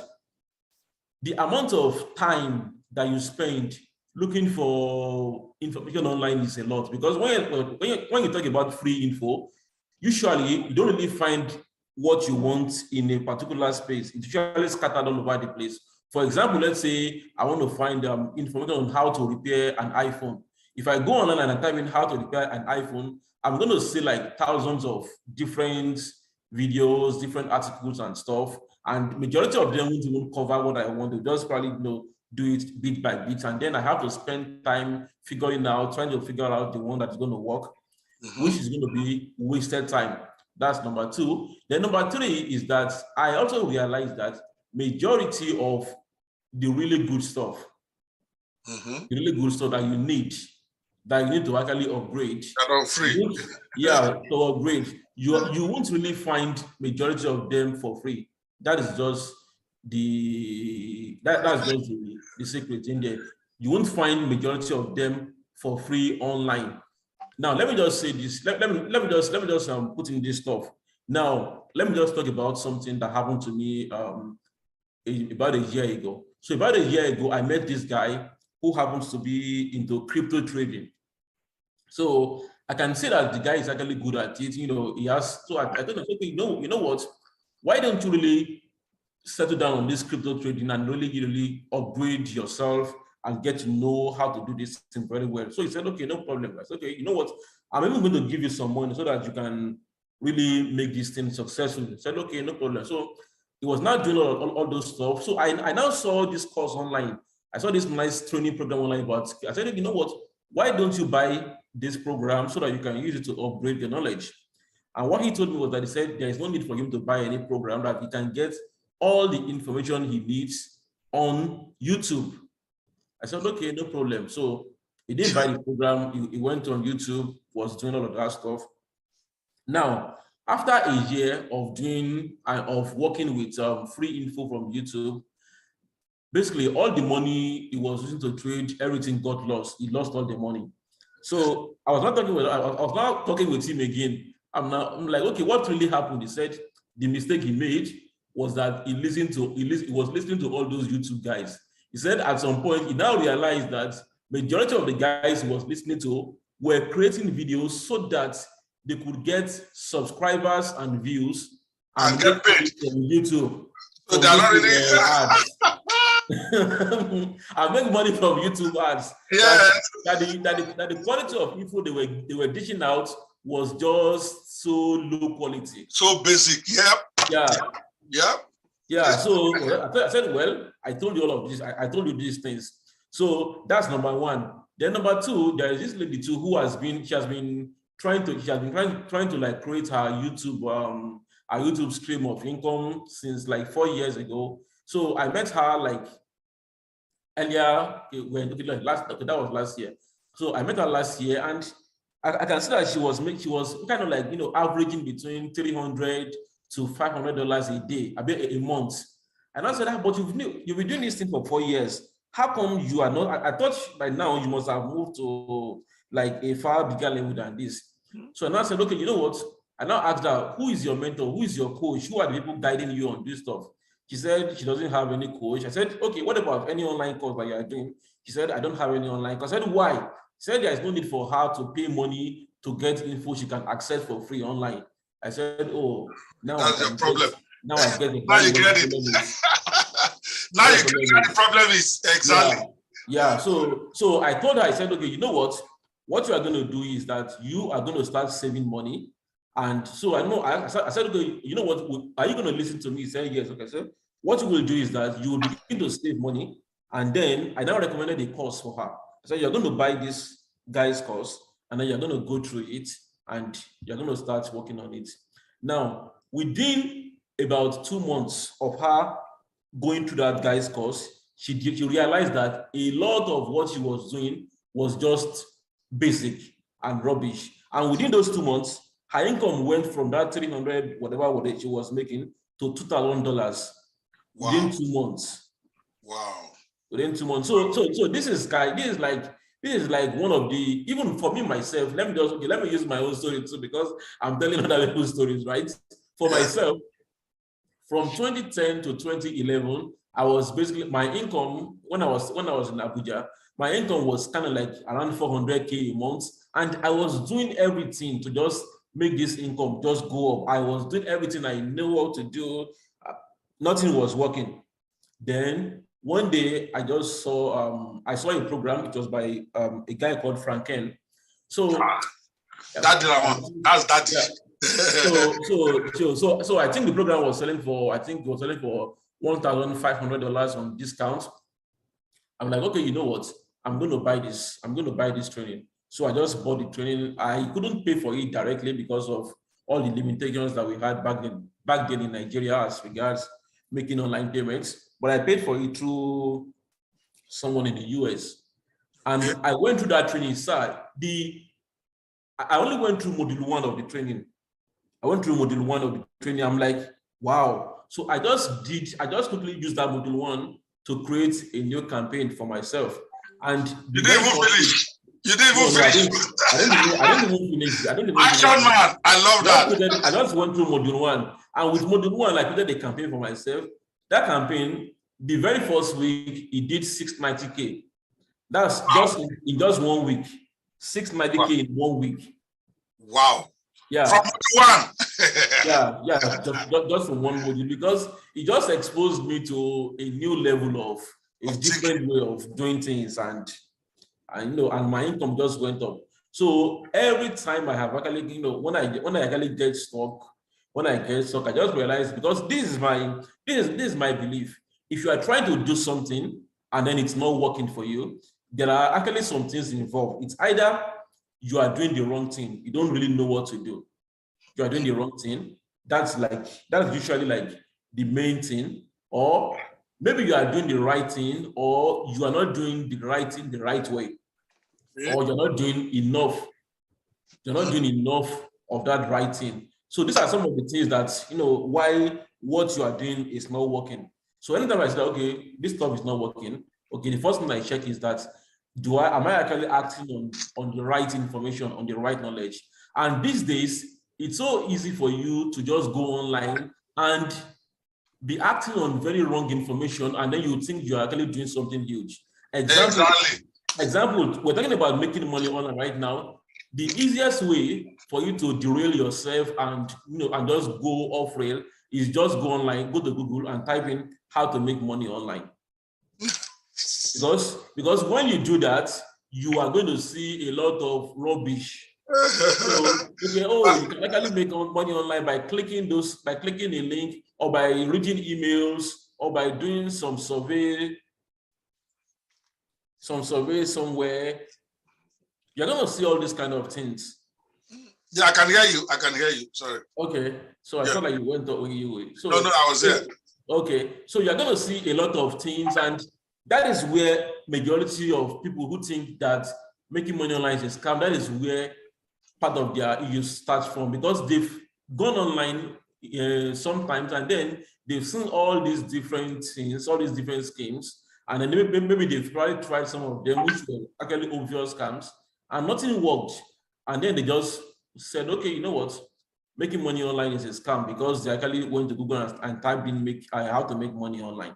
the amount of time that you spend looking for information online is a lot, because when you talk about free info, usually you don't really find what you want in a particular space. It's usually scattered all over the place. For example, let's say I want to find information on how to repair an iPhone. If I go online and I type in how to repair an iPhone, I'm going to see like thousands of different videos, different articles and stuff. And majority of them won't even cover what I want to just probably do it bit by bit. And then I have to spend time trying to figure out the one that's going to work, which is going to be wasted time. That's number two. Then number three is that I also realized that majority of the really good stuff, the really good stuff that you need to actually upgrade. Free. To upgrade, you won't really find majority of them for free. That is just the secret in there. You won't find majority of them for free online. Now let me just say this. Let me just put in this stuff. Now let me just talk about something that happened to me about a year ago. So about a year ago, I met this guy who happens to be into crypto trading. So I can say that the guy is actually good at it. He has. So I told him, okay, you know what? Why don't you really settle down on this crypto trading and really upgrade yourself and get to know how to do this thing very well? So he said, okay, no problem. I said, okay, you know what? I'm even going to give you some money so that you can really make this thing successful. He said, okay, no problem. So he was now doing all those stuff. So I now saw this course online. I saw this nice training program online, but I said, you know what? Why don't you buy this program so that you can use it to upgrade your knowledge? And what he told me was that he said there is no need for him to buy any program, that he can get all the information he needs on YouTube. I said, okay, no problem. So he didn't buy the program. He went on YouTube, was doing all of that stuff. Now, after a year of working with free info from YouTube, basically all the money he was using to trade, everything got lost. He lost all the money. So I was not talking with him again. I'm like, okay, what really happened? He said the mistake he made was that he was listening to all those YouTube guys. He said at some point he now realized that majority of the guys he was listening to were creating videos so that they could get subscribers and views and get paid from YouTube. So they're not really ads. I make money from YouTube ads. Yeah. That the quality of info they were dishing out was just so low quality. So basic. Yep. Yeah. So I said, well, I told you all of this. I told you these things. So that's number one. Then number two, there is this lady too she has been she has been trying to like create her YouTube stream of income since like 4 years ago. So I met her like earlier that was last year. So I met her last year, and I can see that she was kind of like averaging between $300 to $500 a day, a month. And I said, but you've been doing this thing for 4 years. How come you are not? I thought by now you must have moved to like a far bigger level than this. So I now said, okay, you know what? I now asked her, who is your mentor? Who is your coach? Who are the people guiding you on this stuff? She said she doesn't have any coach. I said, okay, what about any online course that you are doing? She said, I don't have any online course. I said, why? She said there is no need for her to pay money to get info she can access for free online. I said, oh, now that's the problem. Now I get it. Now you get it. Now you get what the problem is. Exactly. Yeah. So I told her, I said, okay, you know what? What you are going to do is that you are going to start saving money. And so I said, okay, you know what? Are you going to listen to me? He said, yes. Okay. So what you will do is that you will begin to save money. And then I now recommended a course for her. I said, you're going to buy this guy's course, and then you're going to go through it, and you're going to start working on it. Now, within about 2 months of her going through that guy's course, she realized that a lot of what she was doing was just basic and rubbish. And within those 2 months, her income went from that 300, whatever she was making, to $2,000 within 2 months. Wow. Within 2 months. So this is like one of the, even for me myself, let me use my own story too, because I'm telling other people's stories, right? For myself, from 2010 to 2011, I was basically, my income, when I was in Abuja, my income was kind of like around 400K a month. And I was doing everything to just make this income just go up. I was doing everything I knew how to do. Nothing was working. Then one day I just saw a program. It was by a guy called Franken. So that's that. Yeah. So I think the program was selling for, $1,500 on discount. I'm like, okay, you know what? I'm going to buy this. I'm going to buy this training. So I just bought the training. I couldn't pay for it directly because of all the limitations that we had back then in Nigeria as regards making online payments. But I paid for it through someone in the US. And I went through that training. I only went through module 1 of the training. I'm like, wow. So I just quickly used that module 1 to create a new campaign for myself. And you didn't even finish. You didn't even finish. I didn't even finish. Action man, I love that. I just went through module 1. And with module 1, I created a campaign for myself. That campaign, the very first week, it did 690K. That's just in just 1 week. 690K in 1 week. Wow. Yeah. From module 1. yeah. Just from one module, because it just exposed me to a new level of a different way of doing things, and my income just went up. So every time I have actually, when I actually get stuck, I just realize, because this is my belief. If you are trying to do something and then it's not working for you, there are actually some things involved. It's either you are doing the wrong thing, you don't really know what to do. You are doing the wrong thing. That's usually like the main thing. Or maybe you are doing the right thing, or you are not doing the right thing the right way. Yeah. Or you're not doing enough. You're not doing enough of that right thing. So these are some of the things that, why what you are doing is not working. So anytime I say, okay, this stuff is not working, okay, the first thing I check is that, am I actually acting on the right information, on the right knowledge? And these days, it's so easy for you to just go online and be acting on very wrong information, and then you think you're actually doing something huge. Example, we're talking about making money online right now. The easiest way for you to derail yourself and just go off rail is just go online, go to Google and type in how to make money online. Because when you do that, you are going to see a lot of rubbish. So, you can actually make money online by clicking a link, or by reading emails, or by doing some survey somewhere. You're going to see all these kind of things. Yeah, I can hear you. I can hear you. Sorry. Okay. So I thought like you went on you. So no, I was there. Okay. So you're going to see a lot of things, and that is where majority of people who think that making money online is a scam, that is where part of their issues starts from, because they've gone online sometimes, and then they've seen all these different things, all these different schemes, and then maybe they've probably tried some of them, which were actually obvious scams, and nothing worked. And then they just said, okay, you know what? Making money online is a scam, because they actually went to Google and typed in how to make money online.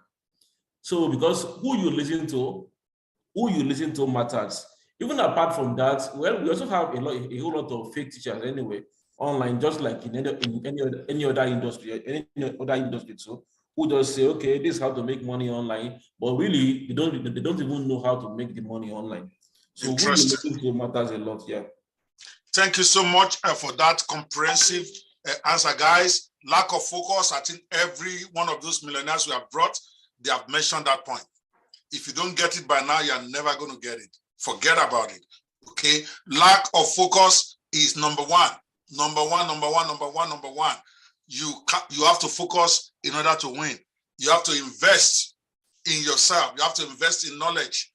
So because who you listen to matters. Even apart from that, well, we also have a whole lot of fake teachers anyway online, just like in any other industry, too, who just say, okay, this is how to make money online, but really they don't even know how to make the money online. So who you listen to matters a lot. Yeah. Thank you so much for that comprehensive answer, guys. Lack of focus. I think every one of those millionaires we have brought, they have mentioned that point. If you don't get it by now, you're never going to get it. Forget about it. Okay. Lack of focus is number one. Number one. You have to focus in order to win. You have to invest in yourself. You have to invest in knowledge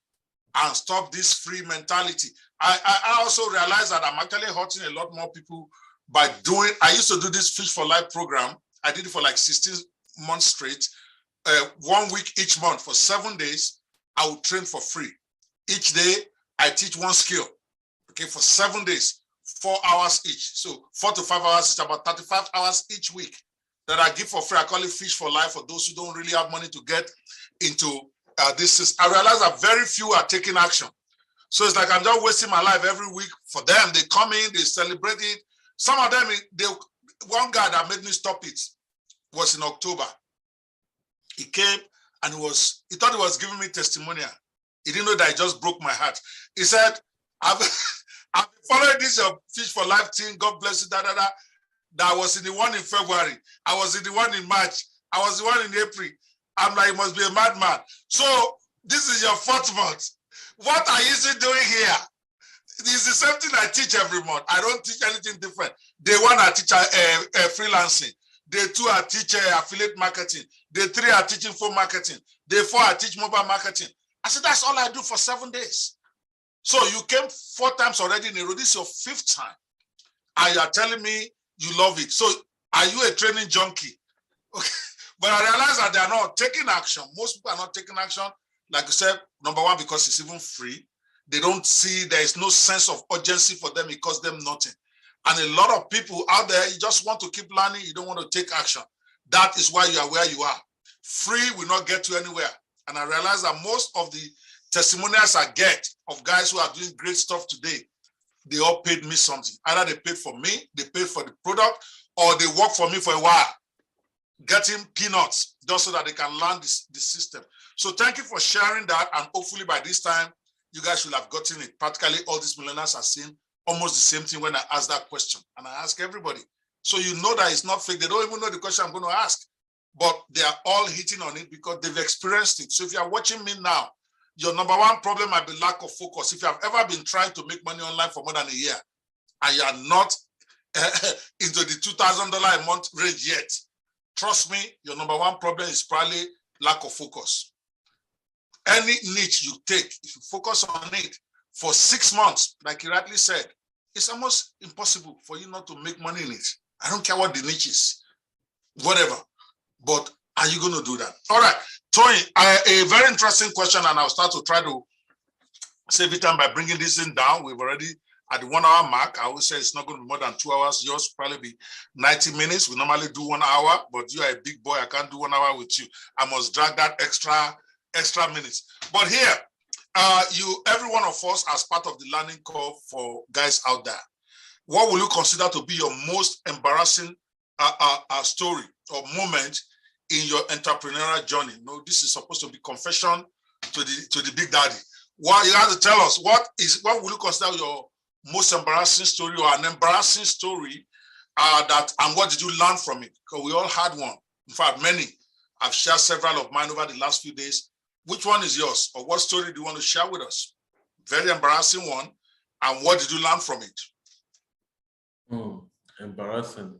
and stop this free mentality. I also realize that I'm actually hurting a lot more people by doing, I used to do this Fish for Life program. I did it for like 16 months straight. 1 week each month for 7 days. I would train for free. Each day, I teach one skill, okay, for 7 days, 4 hours each. So 4 to 5 hours, it's about 35 hours each week that I give for free. I call it Fish for Life for those who don't really have money to get into this. I realize that very few are taking action. So it's like I'm just wasting my life every week for them. They come in, they celebrate it. Some of them, one guy that made me stop it was in October. He came and he thought he was giving me testimonial. He didn't know that it just broke my heart. He said, I've been following this Fish for Life thing. God bless you, That I was in the one in February. I was in the one in March. I was the one in April. I'm like, you must be a madman. So this is your 4th month. What are you still doing here? It's the same thing I teach every month. I don't teach anything different. Day 1, I teach freelancing. Day 2, I teach affiliate marketing. Day 3, I teach info marketing. Day 4, I teach mobile marketing. I said, that's all I do for 7 days. So you came 4 times already in a row. This is your 5th time. And you are telling me you love it. So are you a training junkie? Okay. But I realize that they are not taking action. Most people are not taking action. Like you said, number one, because it's even free. They don't see, there is no sense of urgency for them. It costs them nothing. And a lot of people out there, you just want to keep learning. You don't want to take action. That is why you are where you are. Free will not get you anywhere. And I realize that most of the testimonials I get of guys who are doing great stuff today, they all paid me something. Either they paid for me, they paid for the product, or they work for me for a while, getting peanuts just so that they can learn the system. So thank you for sharing that. And hopefully by this time, you guys should have gotten it. Practically all these millionaires are saying almost the same thing when I ask that question. And I ask everybody. So you know that it's not fake. They don't even know the question I'm going to ask. But they are all hitting on it because they've experienced it. So if you are watching me now, your number one problem might be lack of focus. If you have ever been trying to make money online for more than a year and you are not into the $2,000 a month range yet, trust me, your number one problem is probably lack of focus. Any niche you take, if you focus on it for 6 months, like you rightly said, it's almost impossible for you not to make money in it. I don't care what the niche is, whatever. But are you going to do that? All right, Toyin, a very interesting question, and I'll start to try to save it time by bringing this in down. We've already at the 1 hour mark. I always say it's not going to be more than 2 hours. Yours will probably be 90 minutes. We normally do 1 hour, but you are a big boy. I can't do 1 hour with you. I must drag that extra minutes. But here, every one of us as part of the learning curve for guys out there, what will you consider to be your most embarrassing story or moment in your entrepreneurial journey? You know, this is supposed to be confession to the big daddy. What you have to tell us, what will you consider your most embarrassing story or an embarrassing story and what did you learn from it? Because we all had one. In fact, many. I've shared several of mine over the last few days. Which one is yours, or what story do you want to share with us? Very embarrassing one, and what did you learn from it? Embarrassing.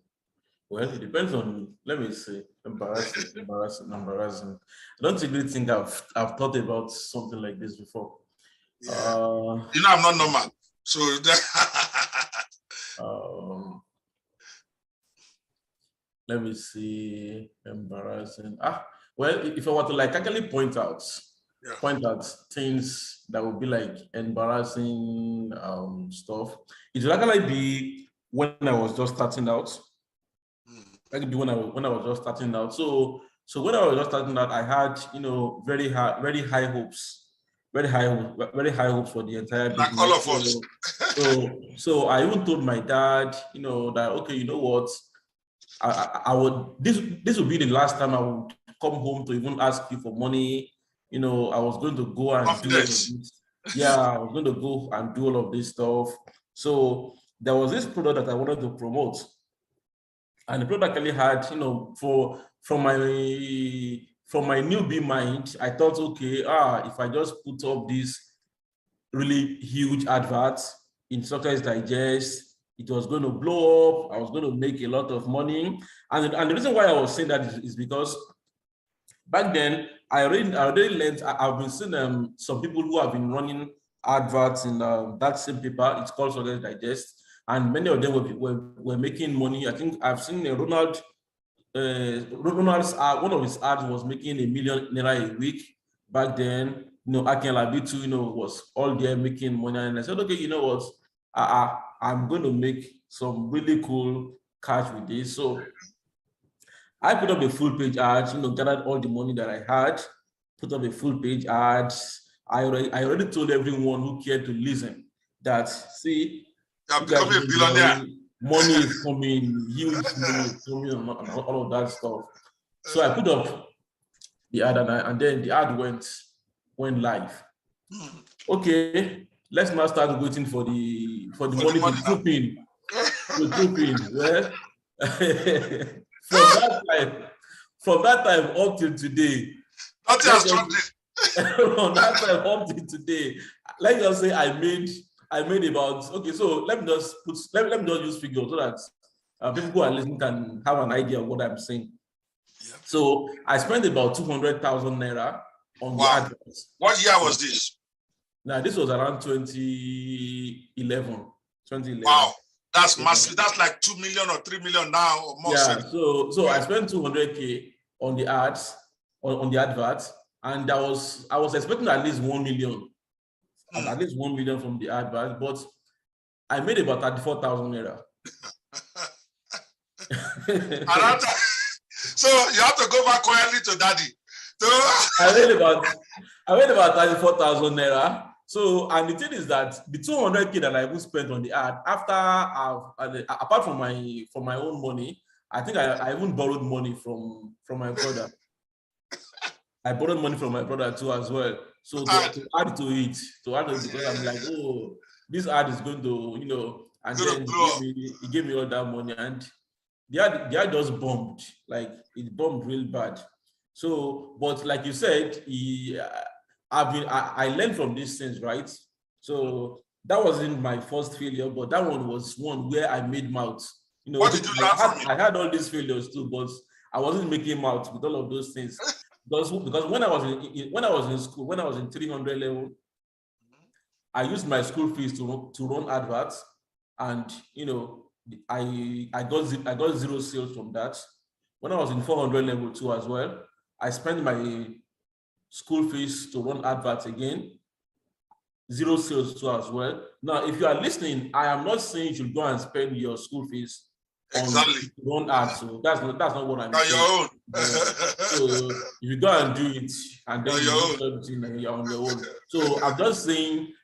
Well, it depends on, let me see. Embarrassing, embarrassing, embarrassing. I don't really think I've thought about something like this before. Yeah. I'm not normal. So let me see. Embarrassing. Well, if I were to like actually point out things that would be like embarrassing stuff, it would actually be when I was just starting out. That be when I was just starting out. So when I was just starting out, I had very high hopes, very high hopes for the entire business. Like all of us. So I even told my dad, that okay, you know what, I would this would be the last time I would come home to even ask you for money. I was going to go and do all of this. Yeah, I was going to go and do all of this stuff. So there was this product that I wanted to promote. And the product actually had, from my newbie mind, I thought, okay, if I just put up this really huge advert in Success Digest, it was going to blow up. I was going to make a lot of money. And the reason why I was saying that is because back then, I already learned, I've been seeing some people who have been running adverts in that same paper. It's called Success Digest. And many of them were making money. I think I've seen Ronald's one of his ads was making $1 million a week back then. Akin Labitu, was all there making money. And I said, okay, you know what? I'm going to make some really cool cash with this. So I put up a full page ad, gathered all the money that I had, put up a full page ad. I already told everyone who cared to listen that, see, you're becoming a billionaire. Money is coming, huge money is coming, and all of that stuff. So I put up the ad, and then the ad went live. Okay, let's now start waiting for the money to troop in. Well, from that time up till today, nothing has dropped from that time up till today, let's just say I made about, okay, so let me just use figures so that people who are listening can have an idea of what I'm saying. Yeah. So I spent about 200,000 naira on the adverts. What year was this? Now this was around 2011. Wow, that's massive. That's like 2 million or 3 million now or more. Yeah. So I spent 200K on the ads, on the adverts, and I was expecting at least 1 million. At least 1 million from the advert, but I made about 34,000 naira. So you have to go back quietly to daddy. I made about 34,000 naira. So, and the thing is that the 200K that I even spent on the ad, after apart from my own money, I think I even borrowed money from my brother. I borrowed money from my brother too as well. So to add to it, because I'm like, oh, this ad is going to, and then he gave me all that money, and the ad just bombed. Like it bombed real bad. So, but like you said, I learned from these things, right? So that wasn't my first failure, but that one was one where I made mouth. What did you learn from it? I had all these failures too, but I wasn't making mouth with all of those things. Because when I was in school, when I was in 300 level, I used my school fees to run adverts, and I got 0 sales from that. When I was in 400 level too as well, I spent my school fees to run adverts again, 0 sales too as well. Now, if you are listening, I am not saying you should go and spend your school fees exactly on ads. So that's not what I'm saying. Your own. So if you go and do it, and then you're on your own. So I'm just telling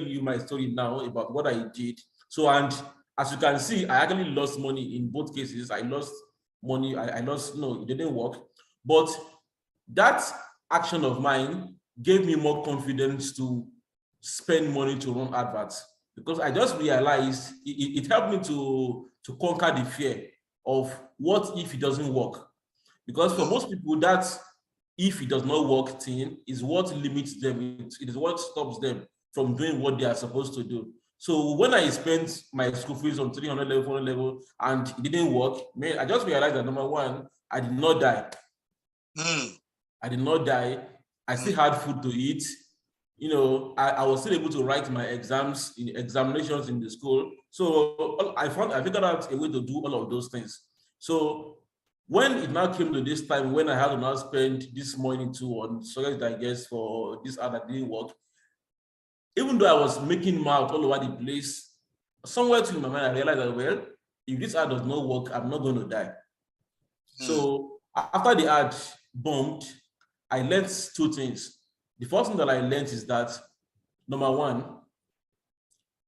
you my story now about what I did. So, and as you can see, I actually lost money in both cases. I lost money. No, it didn't work. But that action of mine gave me more confidence to spend money to run adverts, because I just realized it helped me to conquer the fear of what if it doesn't work. Because for most people, that if it does not work thing is what limits them. It is what stops them from doing what they are supposed to do. So when I spent my school fees on 300 level, 400 level, and it didn't work, man, I just realized that number one, I did not die. I did not die. I still had food to eat. You know, I was still able to write my examinations in the school. So I figured out a way to do all of those things. So when it now came to this time when I had to now spend this money too on storage, I guess, for this ad that didn't work, even though I was making mouth all over the place, somewhere in my mind, I realized that, well, if this ad does not work, I'm not going to die. So after the ad bombed, I learned two things. The first thing that I learned is that, number one,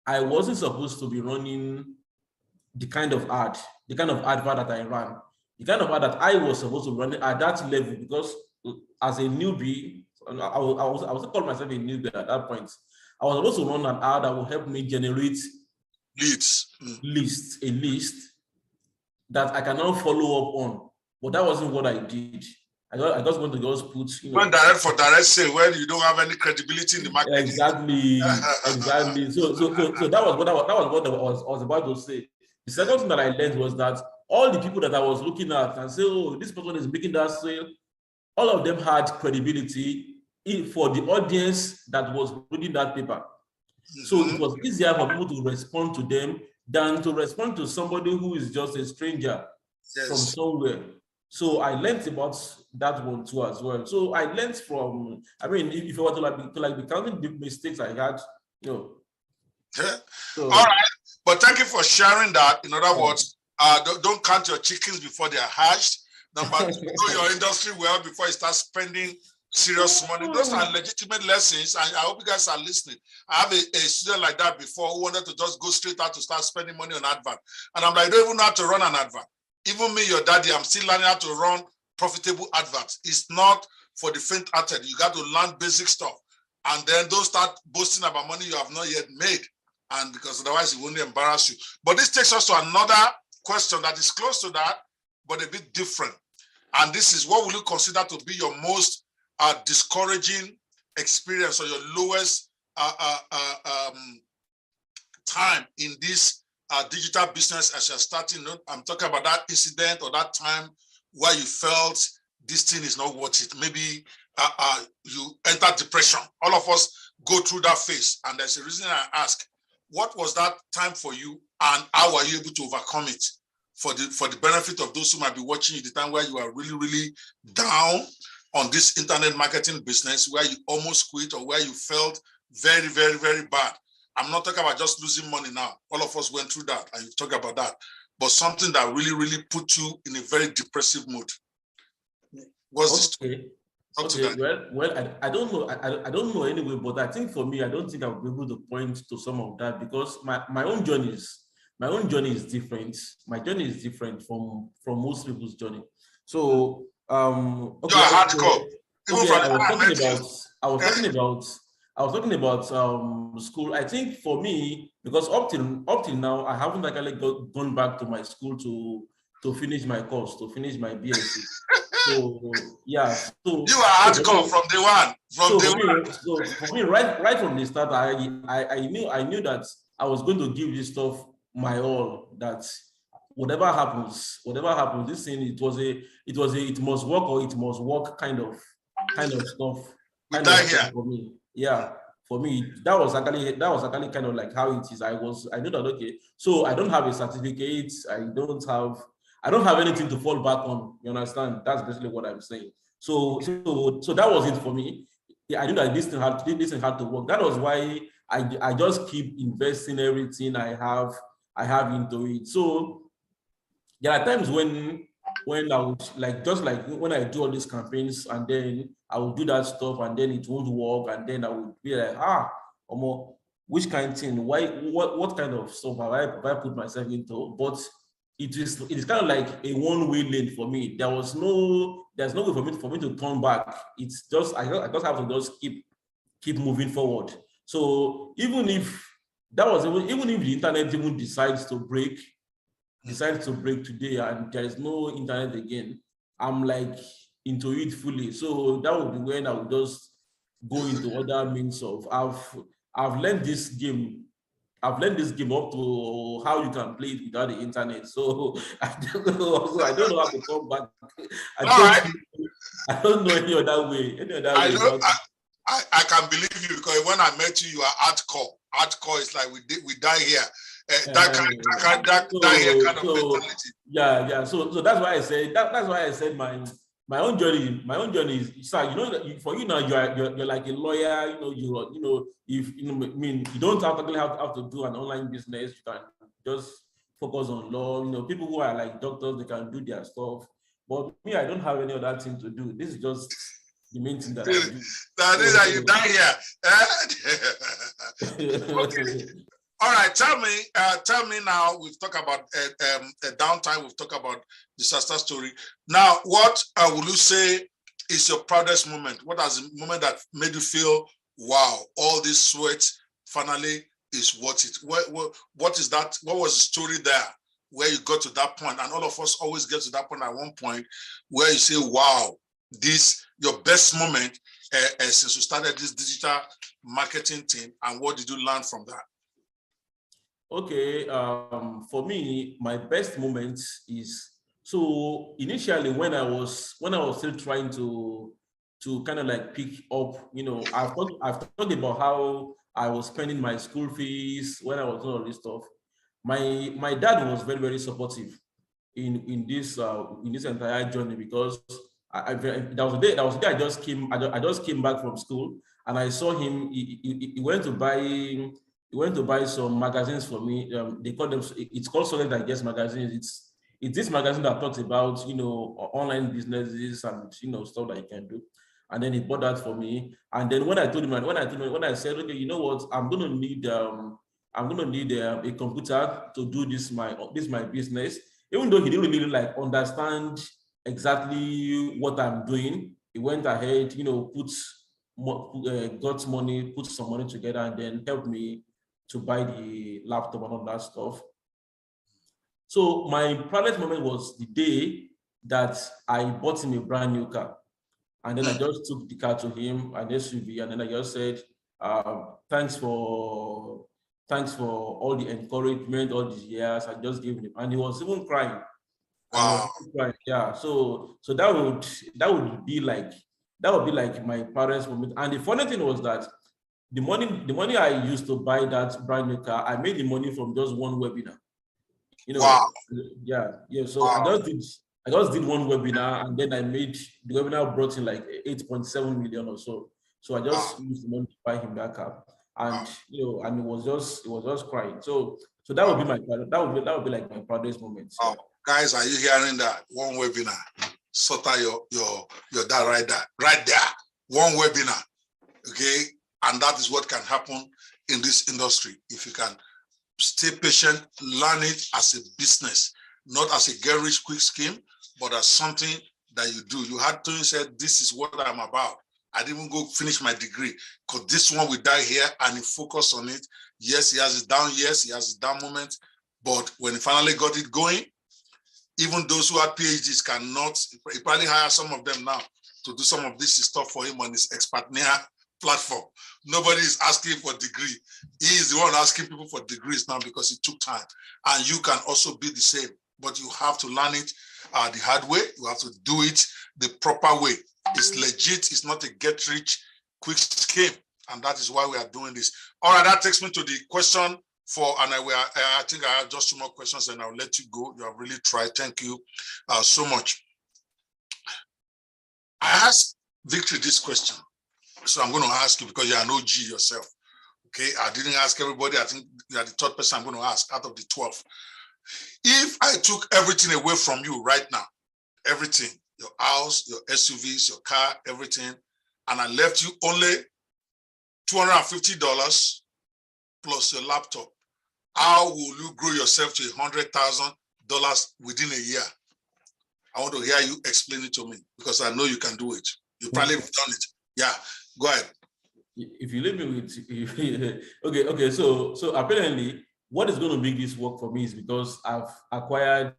I wasn't supposed to be running the kind of advert that I ran, the kind of ad that I was supposed to run at that level, because as a newbie, I was calling myself a newbie at that point. I was supposed to run an ad that will help me generate a list that I can now follow up on. But that wasn't what I did. I just want to just put, when direct for direct sale, when you don't have any credibility in the market. Exactly. So that was what I was about to say. The second thing that I learned was that all the people that I was looking at and say, oh, this person is making that sale, all of them had credibility for the audience that was reading that paper. So it was easier for people to respond to them than to respond to somebody who is just a stranger from somewhere. So I learned about that one too as well. So I learned from, I mean, if I were to be counting the mistakes I had, So, all right, but thank you for sharing that. In other words, don't count your chickens before they are hatched. Number two, know your industry well before you start spending serious money. Those are legitimate lessons, and I hope you guys are listening. I have a student like that before who wanted to just go straight out to start spending money on advert. And I'm like, I don't even know how to run an advert. Even me, your daddy, I'm still learning how to run profitable adverts. It's not for the faint-hearted. You got to learn basic stuff. And then don't start boasting about money you have not yet made. And because otherwise it will only embarrass you. But this takes us to another question that is close to that, but a bit different. And this is, what will you consider to be your most discouraging experience, or your lowest time in this digital business as you're starting? I'm talking about that incident or that time where you felt this thing is not worth it. Maybe you enter depression. All of us go through that phase. And there's a reason I ask, what was that time for you, and how were you able to overcome it for the benefit of those who might be watching you, the time where you are really, really down on this internet marketing business, where you almost quit, or where you felt very, very, very bad? I'm not talking about just losing money now. All of us went through that, and you talk about that. But something that really, really put you in a very depressive mood. What's this? Okay. Well, I don't know. I don't know anyway. But I think for me, I don't think I'll be able to point to some of that, because my own journey is different. My journey is different from most people's journey. So okay. You're hardcore. I was talking about school. I think for me, because up till now, I haven't actually gone back to my school to finish my course, to finish my BSc. So yeah. So you are hardcore from day one. So for me, right from the start, I knew that I was going to give this stuff my all. That whatever happens, this thing, it must work or it must work kind of stuff. For me. Yeah, for me, that was actually kind of like how it is. I knew that, okay, so I don't have a certificate, I don't have anything to fall back on. You understand? That's basically what I'm saying. So that was it for me. Yeah, I knew that this thing had to work. That was why I just keep investing everything I have into it. So there are times when I would like when I do all these campaigns, and then I will do that stuff, and then it won't work, and then I would be like, which kind of thing? Why? What kind of stuff have I put myself into? But it is kind of like a one-way lane for me. There's no way for me to turn back. It's just I just have to just keep moving forward. So even if the internet even decides to break today and there is no internet again, I'm like into it fully. So that would be when I would just go into other means of I've learned this game I've learned this game up to how you can play it without the internet. So I don't know. So I don't know how to come back. I don't know any other way. I can believe you, because when I met you, you are hardcore. Hardcore is like we die here. That kind of mentality. Yeah. So that's why I said that's why I said my own journey is, so you know that for you now you're like a lawyer, you know if I mean you don't actually have to do an online business. You can just focus on law. People who are like doctors, they can do their stuff. But me, I don't have any other thing to do. This is just the main thing that I do. That is how you die here. Okay. All right, tell me now. We've talked about a downtime. We've talked about disaster story. Now, what will you say is your proudest moment? What is the moment that made you feel, wow, all this sweat finally is worth it? What is that? What was the story there where you got to that point? And all of us always get to that point at one point where you say, wow, this your best moment since you started this digital marketing thing, and what did you learn from that? Okay, for me, my best moment is, so initially when I was still trying to kind of like pick up, I've talked about how I was spending my school fees when I was doing all this stuff. My dad was very, very supportive in this entire journey, because that was the day I just came back from school, and I saw him. He went to buy some magazines for me. They call them, it's called Solid Digest magazines. It's this magazine that talks about online businesses and stuff that you can do. And then he bought that for me. And then when I said, okay, you know what, I'm gonna need a computer to do this my business. Even though he didn't really like understand exactly what I'm doing, he went ahead, got money, put some money together, and then helped me to buy the laptop and all that stuff. So my proudest moment was the day that I bought him a brand new car. And then I just took the car to him, an SUV, and then I just said, thanks for all the encouragement all these years. I just gave him, and he was even crying. Wow. Yeah. So that would be like my proudest moment. And the funny thing was that the money I used to buy that brand new car, I made the money from just one webinar. Wow. Yeah. So wow. I just did one webinar, and then I made the webinar brought in like 8.7 million or so. So I just used the money to buy him that car, and and it was just crying. So that would be that would be like my proudest moment. So. Guys, are you hearing that? One webinar, sort out your dad right there. One webinar, okay. And that is what can happen in this industry. If you can stay patient, learn it as a business, not as a get rich quick scheme, but as something that you do. You had to say, this is what I'm about. I didn't even go finish my degree, because this one will die here, and he focused on it. Yes, he has his down years, he has his down moments, but when he finally got it going, even those who had PhDs cannot, he probably hire some of them now to do some of this stuff for him on his Expertnia platform. Nobody is asking for degree. He is the one asking people for degrees now because it took time. And you can also be the same, but you have to learn it the hard way. You have to do it the proper way. It's legit. It's not a get rich quick scheme. And that is why we are doing this. All right, that takes me to the question and I think I have just 2 more questions and I'll let you go. You have really tried. Thank you so much. I asked Victory this question. So I'm going to ask you because you're an OG yourself. Okay, I didn't ask everybody. I think you are the 3rd person I'm going to ask out of the 12. If I took everything away from you right now, everything, your house, your SUVs, your car, everything, and I left you only $250 plus your laptop, how will you grow yourself to $100,000 within a year? I want to hear you explain it to me because I know you can do it. You probably have done it. Yeah, go ahead. If you leave me with, okay. So apparently, what is going to make this work for me is because I've acquired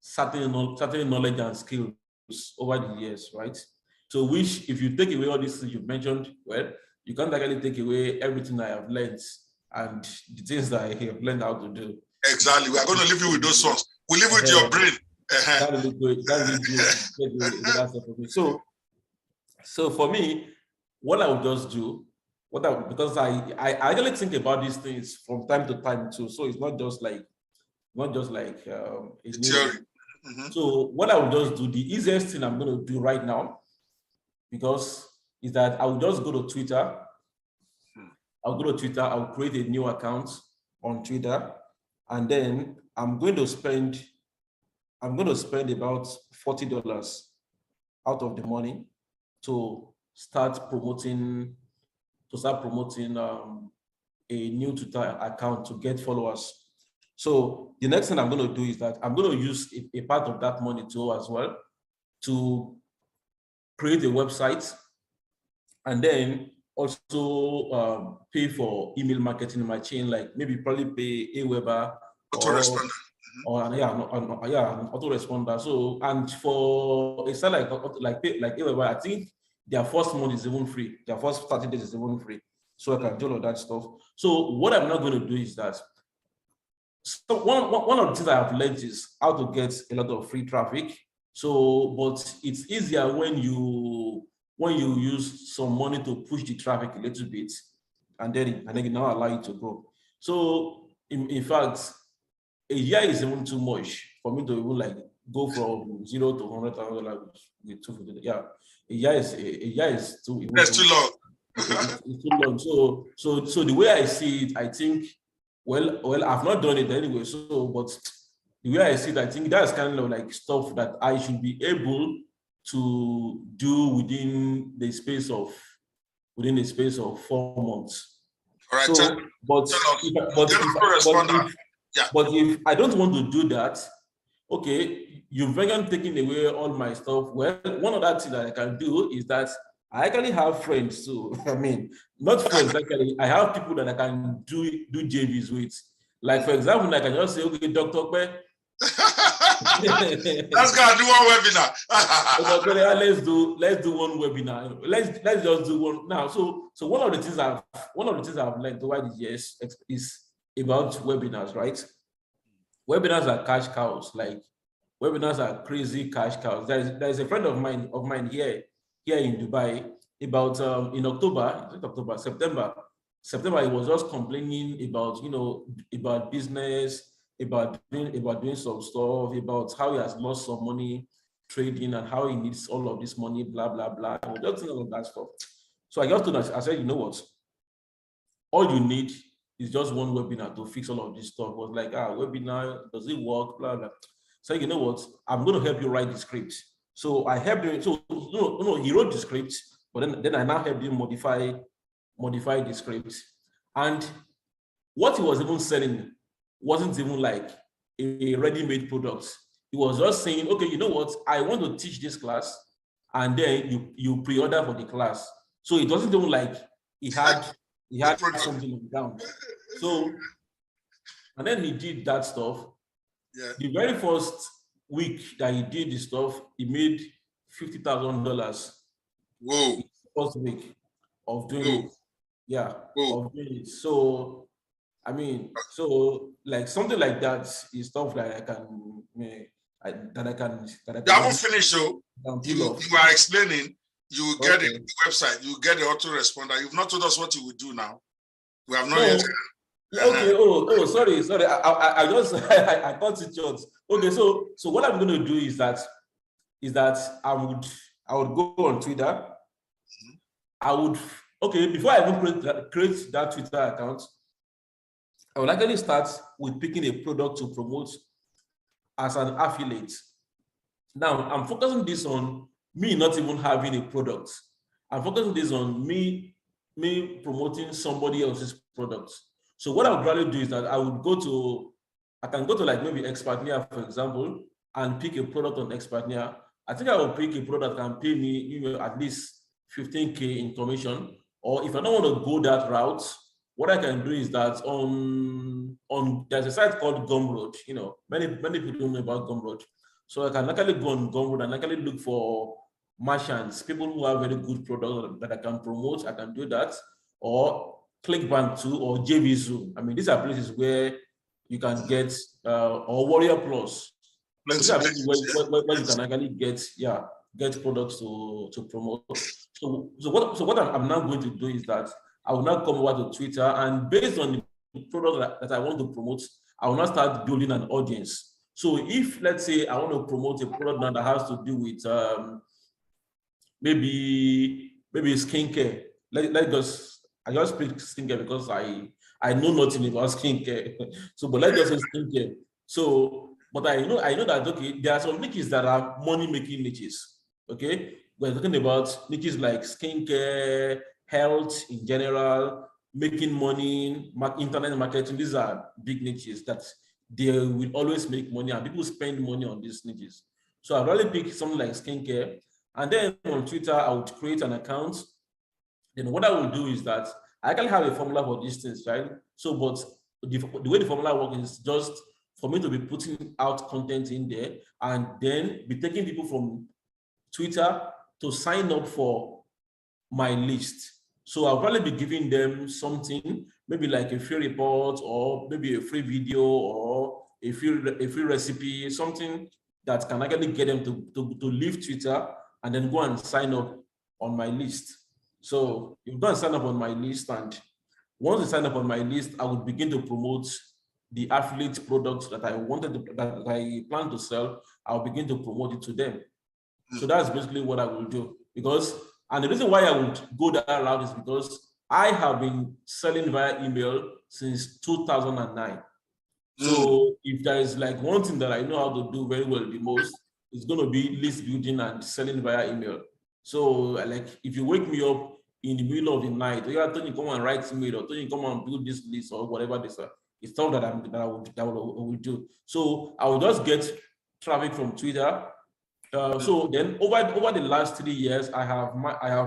certain knowledge and skills over the years, right? So which, if you take away all these things you've mentioned, well, you can't actually take away everything I have learned and the things that I have learned how to do. Exactly. We are going to leave you with those songs. We leave with your brain. That really good. That really good. That's for me. So for me, what I would just do, because I actually think about these things from time to time too. So it's not just like a theory. So what I would just do, the easiest thing I'm going to do right now, because is that I will just go to Twitter. I'll go to Twitter. I'll create a new account on Twitter, and then I'm going to spend about $40 out of the money to start promoting a new Twitter account to get followers. So the next thing I'm going to do is that I'm going to use a part of that money too as well to create a website, and then also pay for email marketing in my chain, like maybe probably pay Aweber autoresponder. An autoresponder. So, and for a site like Aweber, I think their first month is even free. Their first 30 days is even free. So I can do all of that stuff. So what I'm not going to do is that, so one of the things I have learned is how to get a lot of free traffic. So, but it's easier when you use some money to push the traffic a little bit, and then it now allow you to grow. So in fact, a year is even too much for me to even like go from $0 to $100,000 with $250. Yeah, a year is too. That's too long. It's too long. So the way I see it, I think, well, I've not done it anyway. So, but the way I see it, I think that's kind of like stuff that I should be able to do within the space of 4 months. All right. So, but if I don't want to do that, okay, you've again taken away all my stuff. Well, one other thing that I can do is that I actually have friends too. I mean, not friends, actually, I have people that I can do JVs with. Like, for example, I can just say, okay, Dr. Ope, let's go do one webinar. let's do one webinar. Let's just do one now. So one of the things I've learned over the years is about webinars, right? Webinars are cash cows. Like, webinars are crazy cash cows. There's a friend of mine here in Dubai. About in September, he was just complaining about about business, about doing some stuff, about how he has lost some money trading and how he needs all of this money, blah blah blah. I was just thinking all of that stuff. So I just told him, I said, you know what? All you need is just one webinar to fix all of this stuff. I was like, webinar, does it work? Blah blah. So you know what? I'm going to help you write the script. So I helped him. So no, he wrote the script, but then I now helped him modify the script. And what he was even selling wasn't even like a ready-made product. He was just saying, okay, you know what? I want to teach this class, and then you pre-order for the class. So it wasn't even like he had something down. So, and then he did that stuff. Yeah. The very first week that he did the stuff, he made $50,000. Whoa. First week of doing it. Yeah. Whoa. Of doing it. So, I mean, so like something like that is stuff that I can. You haven't finished, so you are explaining. You will get the website. You will get the autoresponder. You've not told us what you will do now. We have not yet. Okay. Oh, sorry. I just I cut it short. Okay. So what I'm going to do is that I would go on Twitter. Before I even create that Twitter account, I will actually start with picking a product to promote as an affiliate. Now, I'm focusing this on me not even having a product. I'm focusing this on me promoting somebody else's product. So what I would rather do is that I can go to like maybe Expertnia, for example, and pick a product on Expertnia. I think I will pick a product that can pay me at least 15K in commission. Or if I don't want to go that route, what I can do is that there's a site called Gumroad. Many people don't know about Gumroad. So I can actually go on Gumroad and actually look for merchants, people who have very good products that I can promote. I can do that. Or ClickBank 2 or JVZoo. I mean, these are places where you can get, or Warrior Plus. These are places where you can actually get products to promote. So what I'm now going to do is that I will now come over to Twitter, and based on the product that I want to promote, I will now start building an audience. So if, let's say, I want to promote a product now that has to do with maybe skincare. I just pick skincare because I know nothing about skincare. So, but let's just say skincare. So, but I know that, okay, there are some niches that are money-making niches. Okay, we're talking about niches like skincare, health in general, making money, internet marketing. These are big niches that they will always make money, and people spend money on these niches. So I'd rather pick something like skincare, and then on Twitter I would create an account. Then what I will do is that I can have a formula for these things, right? So, but the way the formula works is just for me to be putting out content in there, and then be taking people from Twitter to sign up for my list. So I'll probably be giving them something, maybe like a free report, or maybe a free video, or a free recipe, something that can actually get them to leave Twitter and then go and sign up on my list. So you go and sign up on my list, and once you sign up on my list, I would begin to promote the affiliate products that that I plan to sell. I'll begin to promote it to them. So that's basically what I will do. And the reason why I would go that route is because I have been selling via email since 2009. So if there is like one thing that I know how to do very well the most, it's going to be list building and selling via email. So like if you wake me up in the middle of the night, or yeah, Tony, come and write email, or Tony, come and build this list, or whatever this is, it's stuff that I will do. So I will just get traffic from Twitter. So then over the last 3 years, I have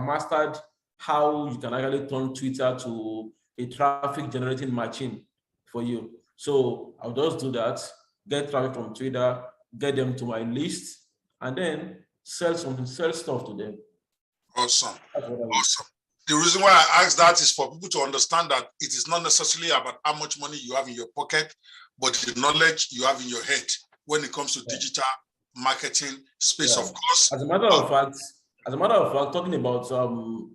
mastered how you can actually turn Twitter to a traffic generating machine for you. So I'll just do that, get traffic from Twitter, get them to my list, and then sell stuff to them. Awesome. Awesome. The reason why I ask that is for people to understand that it is not necessarily about how much money you have in your pocket, but the knowledge you have in your head when it comes to digital marketing space, of course. As a matter of fact, talking about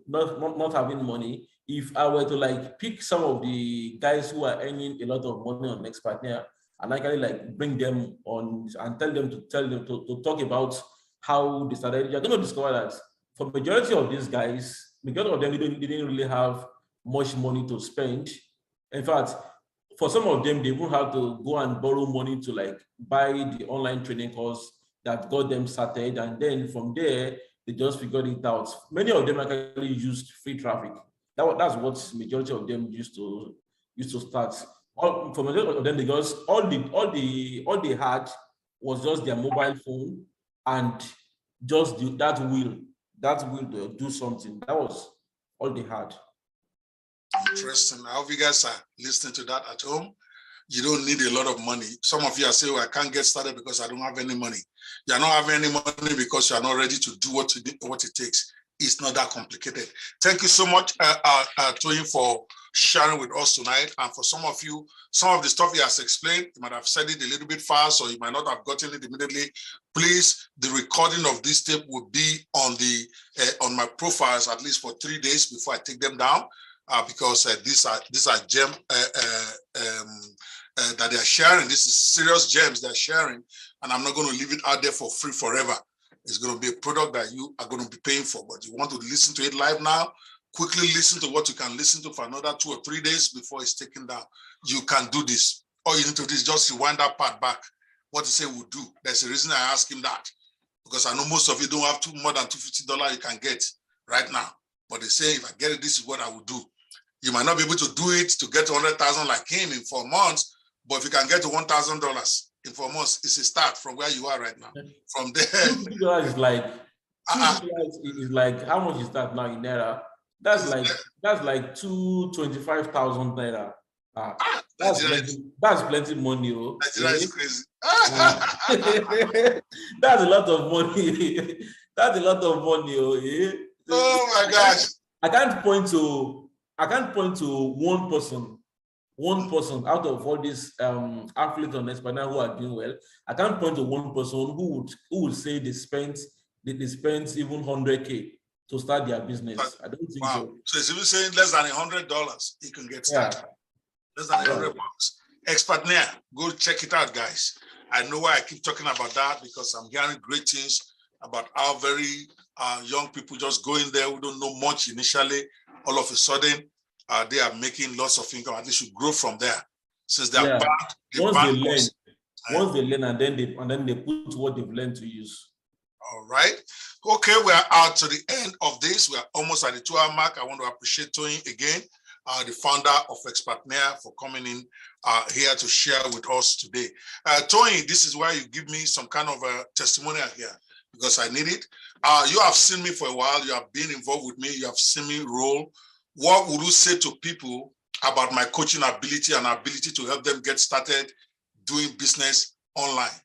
not having money, if I were to like pick some of the guys who are earning a lot of money on Expatnia and actually like bring them on and tell them to talk about how they started, you're going to discover that for majority of these guys, majority of them didn't really have much money to spend. In fact, for some of them, they will have to go and borrow money to like buy the online training course that got them started, and then from there they just figured it out. Many of them actually used free traffic. That's what majority of them used to start. For majority of them, because all they had was just their mobile phone and just that will to do something. That was all they had. Interesting. I hope you guys are listening to that at home. You don't need a lot of money. Some of you are saying, well, I can't get started because I don't have any money. You're not having any money because you're not ready to do what it takes. It's not that complicated. Thank you so much, Toyin, for sharing with us tonight. And for some of you, some of the stuff he has explained, you might have said it a little bit fast, or you might not have gotten it immediately. Please, the recording of this tape will be on my profiles at least for 3 days before I take them down, because these are gems that they are sharing. This is serious gems they're sharing, and I'm not going to leave it out there for free forever. It's going to be a product that you are going to be paying for, but you want to listen to it live now, quickly listen to what you can listen to for another 2 or 3 days before it's taken down. You can do this. All you need to do is just rewind that part back. What he said we'll do. There's a reason I asked him that, because I know most of you don't have more than $250 you can get right now. But they say, if I get it, this is what I will do. You might not be able to do it to get 100,000 like him in 4 months, but if you can get to $1,000 in 4 months, it's a start from where you are right now. From there, $2 is like is like, how much is that now in naira? That's like 225,000 naira. That's plenty money. Oh. Nigeria is crazy. That's a lot of money. That's a lot of money. Oh, yeah. Oh my gosh. I can't point to I can't point to one person out of all these athletes on Espana who are doing well. I can't point to one person who would say they spent even 100K to start their business. I don't think so. So it's even saying less than $100, you can get started. Less than $100. Expertnaire, go check it out, guys. I know why I keep talking about that, because I'm hearing great things about how very young people just go in there who don't know much initially. All of a sudden, they are making lots of income. At least you grow from there. Since they are banned, once they learn, and then they put what they've learned to use. All right. Okay, we are out to the end of this. We are almost at the 2-hour mark. I want to appreciate Toyin again, the founder of Expertnaire, for coming in here to share with us today. Toyin, this is why you give me some kind of a testimonial here, because I need it. You have seen me for a while. You have been involved with me. You have seen me roll. What would you say to people about my coaching ability and ability to help them get started doing business online?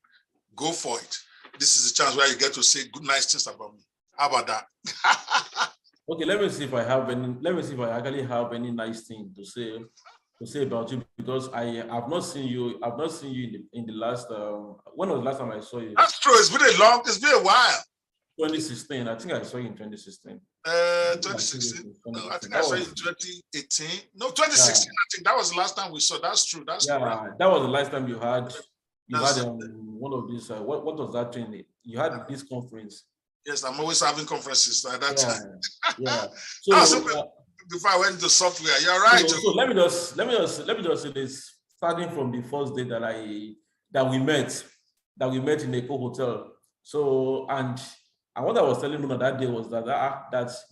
Go for it. This is a chance where you get to say good, nice things about me. How about that? Okay, let me see if I actually have any nice thing to say about you, because I've not seen you in the last. When was the last time I saw you? That's true. It's been a while. 2016. I think I saw you in 2016. 2016. No, I think I saw you in 2018. No, 2016. Yeah. I think that was the last time we saw. That's true. That's correct. That was the last time you had one of these. What was that thing? You had this conference. Yes, I'm always having conferences at that time. Yeah. So before I went into software, you're right. So let me just say this. Starting from the first day that we met in a hotel. So and what I was telling him that day was that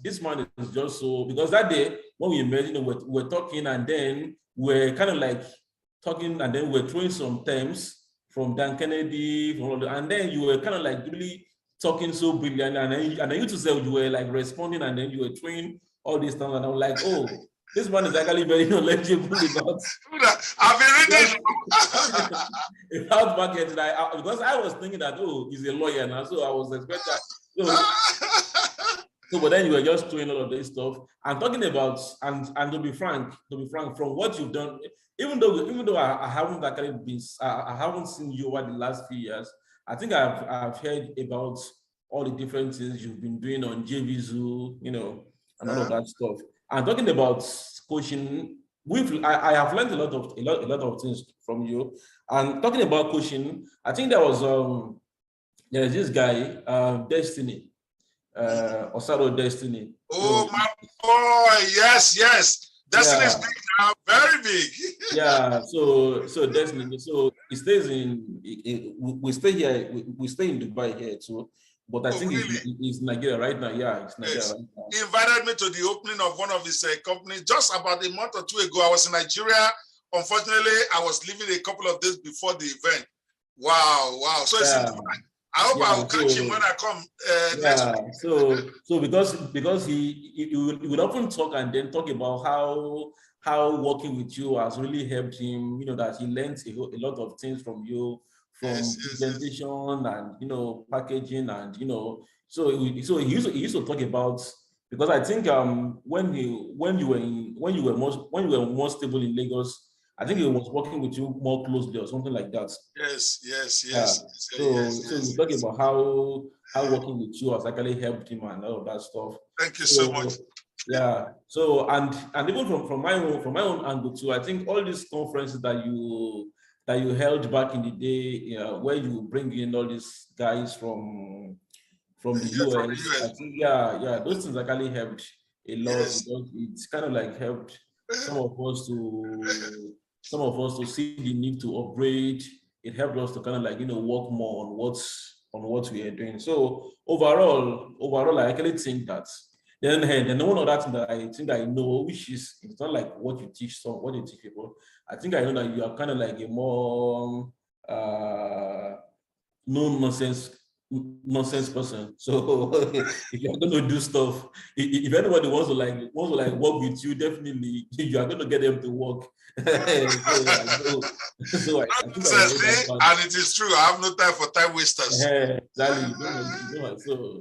this man is just so, because that day when we met, we're talking, and then we're kind of like talking, and then we're throwing some terms from Dan Kennedy, and then you were kind of like really talking so brilliant, and then you two said you were like responding, and then you were throwing all these things, and I'm like, oh, this man is actually very knowledgeable about. I've been reading about market, because I was thinking that, oh, he's a lawyer now, so I was expecting. So, but then you were just doing all of this stuff and talking about, and to be frank, from what you've done, even though I haven't actually I haven't seen you over the last few years, I think I've heard about all the different things you've been doing on JVZoo, and all of that stuff. And talking about coaching, I have learned a lot of things from you. And talking about coaching, I think there's this guy, Destiny, Osaro Destiny. Oh, my boy, yes. Destiny is big now, very big. Yeah, so Destiny, so he stays we stay here, we stay in Dubai here too. But I think really? he's Nigeria right now. Yeah, it's Nigeria right now. He invited me to the opening of one of his companies just about a month or two ago. I was in Nigeria. Unfortunately, I was leaving a couple of days before the event. Wow. So it's in Dubai. I hope I will catch him when I come next week. So because he would often talk and then talk about how working with you has really helped him, that he learned a lot of things from you, from presentation and packaging, and so he used to talk about, because I think when you were more stable in Lagos, I think he was working with you more closely or something like that. Yes. So we talking about how working with you has actually helped him and all of that stuff. Thank you so much. Yeah. So and even from my own angle too, I think all these conferences that you held back in the day, where you bring in all these guys from the US. I think, those things actually helped a lot, because it's kind of like helped some of us to see the need to upgrade. It helped us to kind of like work more on what we are doing. So overall, I actually think that. Then one other thing that I think I know, which is, it's not like what you teach people. I think I know that you are kind of like a more no nonsense person. So if you're going to do stuff, if anybody wants to work with you, definitely you are going to get them to work. And it is true. I have no time for time wasters. Exactly.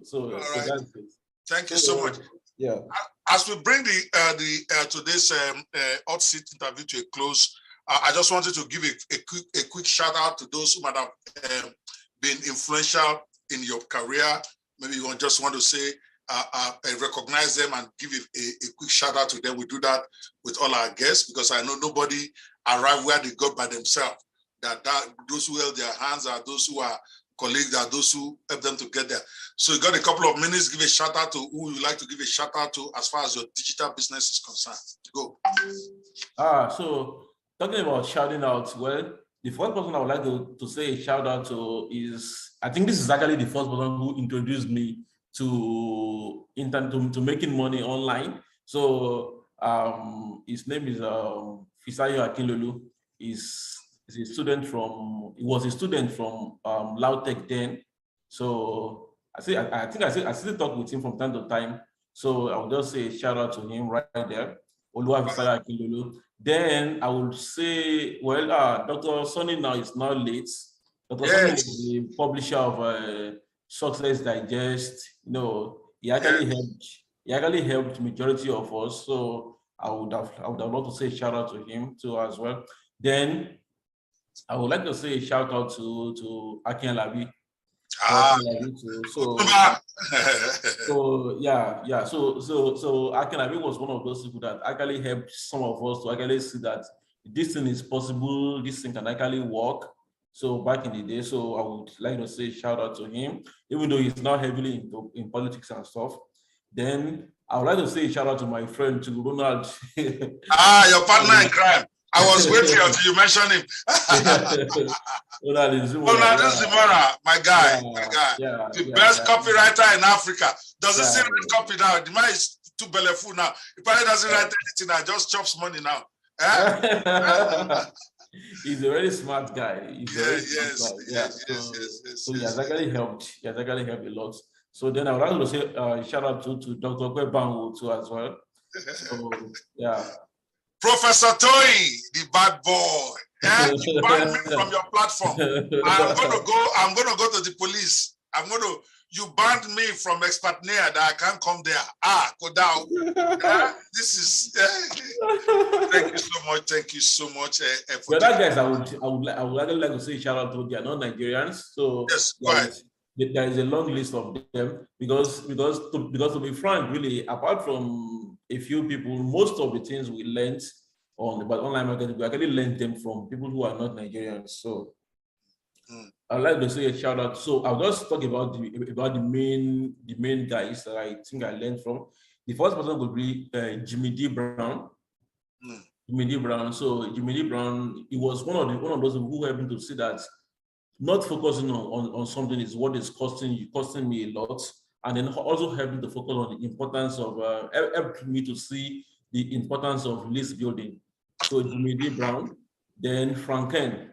So that's it. Thank you so much. Yeah. As we bring today's Hotseat interview to a close, I just wanted to give a quick shout out to those who might have been influential in your career. Maybe you just want to say, recognize them and give a quick shout out to them. We do that with all our guests because I know nobody arrived where they got by themselves. That those who held their hands are those who are colleagues, are those who help them to get there. So you got a couple of minutes, give a shout out to who you like to give a shout out to as far as your digital business is concerned. Go. So talking about shouting out, well, the first person I would like to say a shout out to is, I think this is actually the first person who introduced me to making money online. So his name is Fisayo Akinlolu. He was a student from Lautech then. So I still talk with him from time to time. So I would just say a shout out to him right there. Fisayo Akinlolu. Then I would say, well, Dr. Sonny now is not late. Dr. Sonny is the publisher of Success Digest. You know, he actually helped majority of us. So I would have loved to say shout out to him too as well. Then I would like to say a shout out to Akin Labi. So Akin Labi was one of those people that actually helped some of us to actually see that this thing is possible, this thing can actually work. So back in the day, so I would like to say shout out to him, even though he's not heavily in politics and stuff. Then I would like to say shout out to my friend, to Ronald. Your partner in crime. I was waiting until you mentioned him. Ronald Zimora, my guy. The best copywriter in Africa. Doesn't say copy now. The man is too bellyful now. He probably doesn't write anything now, just chops money now. He's a very smart guy. So he has actually helped. He has actually helped a lot. So then I would like to say shout out to Dr. Ope Banwo too as well. So yeah. Professor Toyin, the bad boy. You banned me from your platform. I'm gonna go to the police. You banned me from Expert Near that I can't come there. Go down. This is thank you so much. For that guys, I would like to say shout out to, they are not Nigerians. So yes, right. There is a long list of them because to be frank, really, apart from a few people, most of the things we learned about online marketing, we actually learned them from people who are not Nigerians. So I'd like to say a shout out. So I'll just talk about the main guys that I think I learned from. The first person would be Jimmy D. Brown. Jimmy D. Brown. So Jimmy D. Brown, he was one of those who helped me to see that not focusing on something is what is costing me a lot, and then also helping to focus on the importance of helped me to see the importance of list building. So Jimmy D. Brown, then Franken.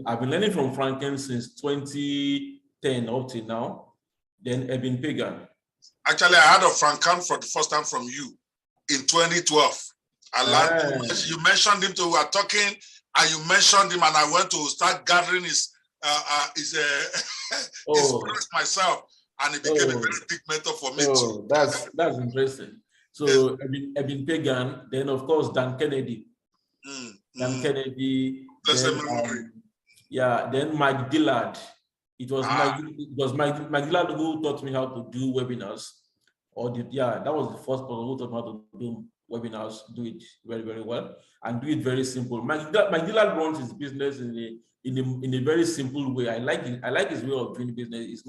I've been learning from Franken since 2010 up till now. Then Eben Pagan. Actually, I heard of Franken for the first time from you in 2012. I learned you mentioned him too. We were talking. And you mentioned him, and I went to start gathering his myself, and he became a very big mentor for me too. That's interesting. So Eben Pagan, then of course Dan Kennedy. Kennedy. Then Mike Dillard. It was Mike Dillard who taught me how to do webinars. That was the first person who taught me how to do webinars, do it very, very well, and do it very simple. Mike Dillard runs his business in a very simple way. I like his way of doing business.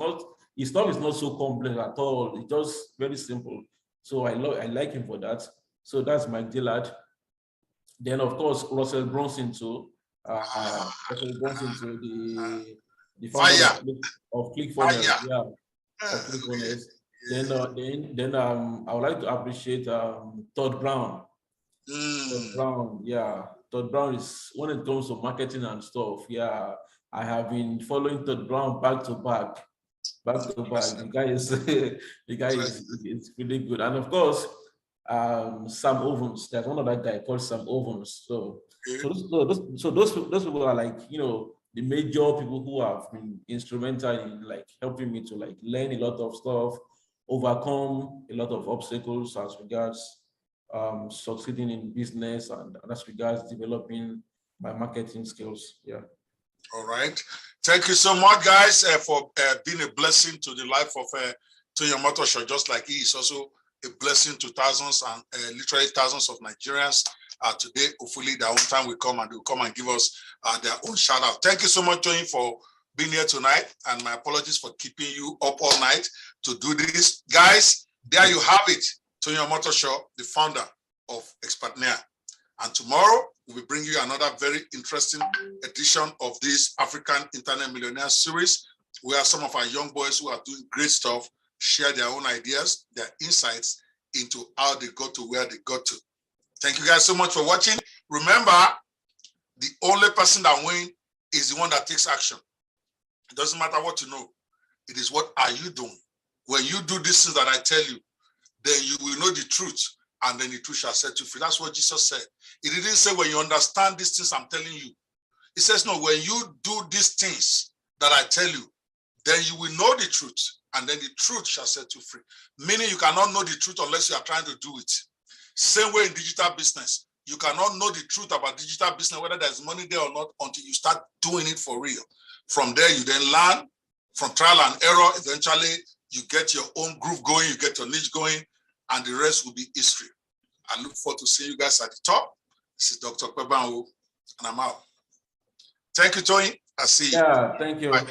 His stuff is not so complex at all. It's just very simple. So I like him for that. So that's Mike Dillard. Then of course Russell Brunson too. Russell Brunson too, the founder of ClickFunnels. Of ClickFunnels. Then I would like to appreciate Todd Brown. Todd Brown is, when it comes to marketing and stuff. I have been following Todd Brown back to back. The guy is really good. And of course, Sam Ovens. There's one other guy called Sam Ovens. So those people are like, the major people who have been instrumental in like helping me to like learn a lot of stuff. overcome a lot of obstacles as regards succeeding in business and as regards developing my marketing skills. Yeah. All right. Thank you so much, guys, for being a blessing to the life of Toyin Omotosho, just like he is also a blessing to thousands and literally thousands of Nigerians today. Hopefully, their own time will come and they'll come and give us their own shout out. Thank you so much, Toyin, for being here tonight. And my apologies for keeping you up all night to do this. Guys, there you have it. Toyin Omotosho, the founder of Expertnaire. And tomorrow, we will bring you another very interesting edition of this African Internet Millionaire series, where some of our young boys who are doing great stuff share their own ideas, their insights into how they got to where they got to. Thank you guys so much for watching. Remember, the only person that wins is the one that takes action. It doesn't matter what you know. It is what are you doing? When you do these things that I tell you, then you will know the truth, and then the truth shall set you free. That's what Jesus said. He didn't say when you understand these things I'm telling you. He says, no, when you do these things that I tell you, then you will know the truth, and then the truth shall set you free. Meaning you cannot know the truth unless you are trying to do it. Same way in digital business. You cannot know the truth about digital business, whether there's money there or not, until you start doing it for real. From there, you then learn from trial and error. Eventually, you get your own groove going, you get your niche going, and the rest will be history. I look forward to seeing you guys at the top. This is Dr. Ope Banwo, and I'm out. Thank you, Toyin. I see you. Yeah, thank you. Bye.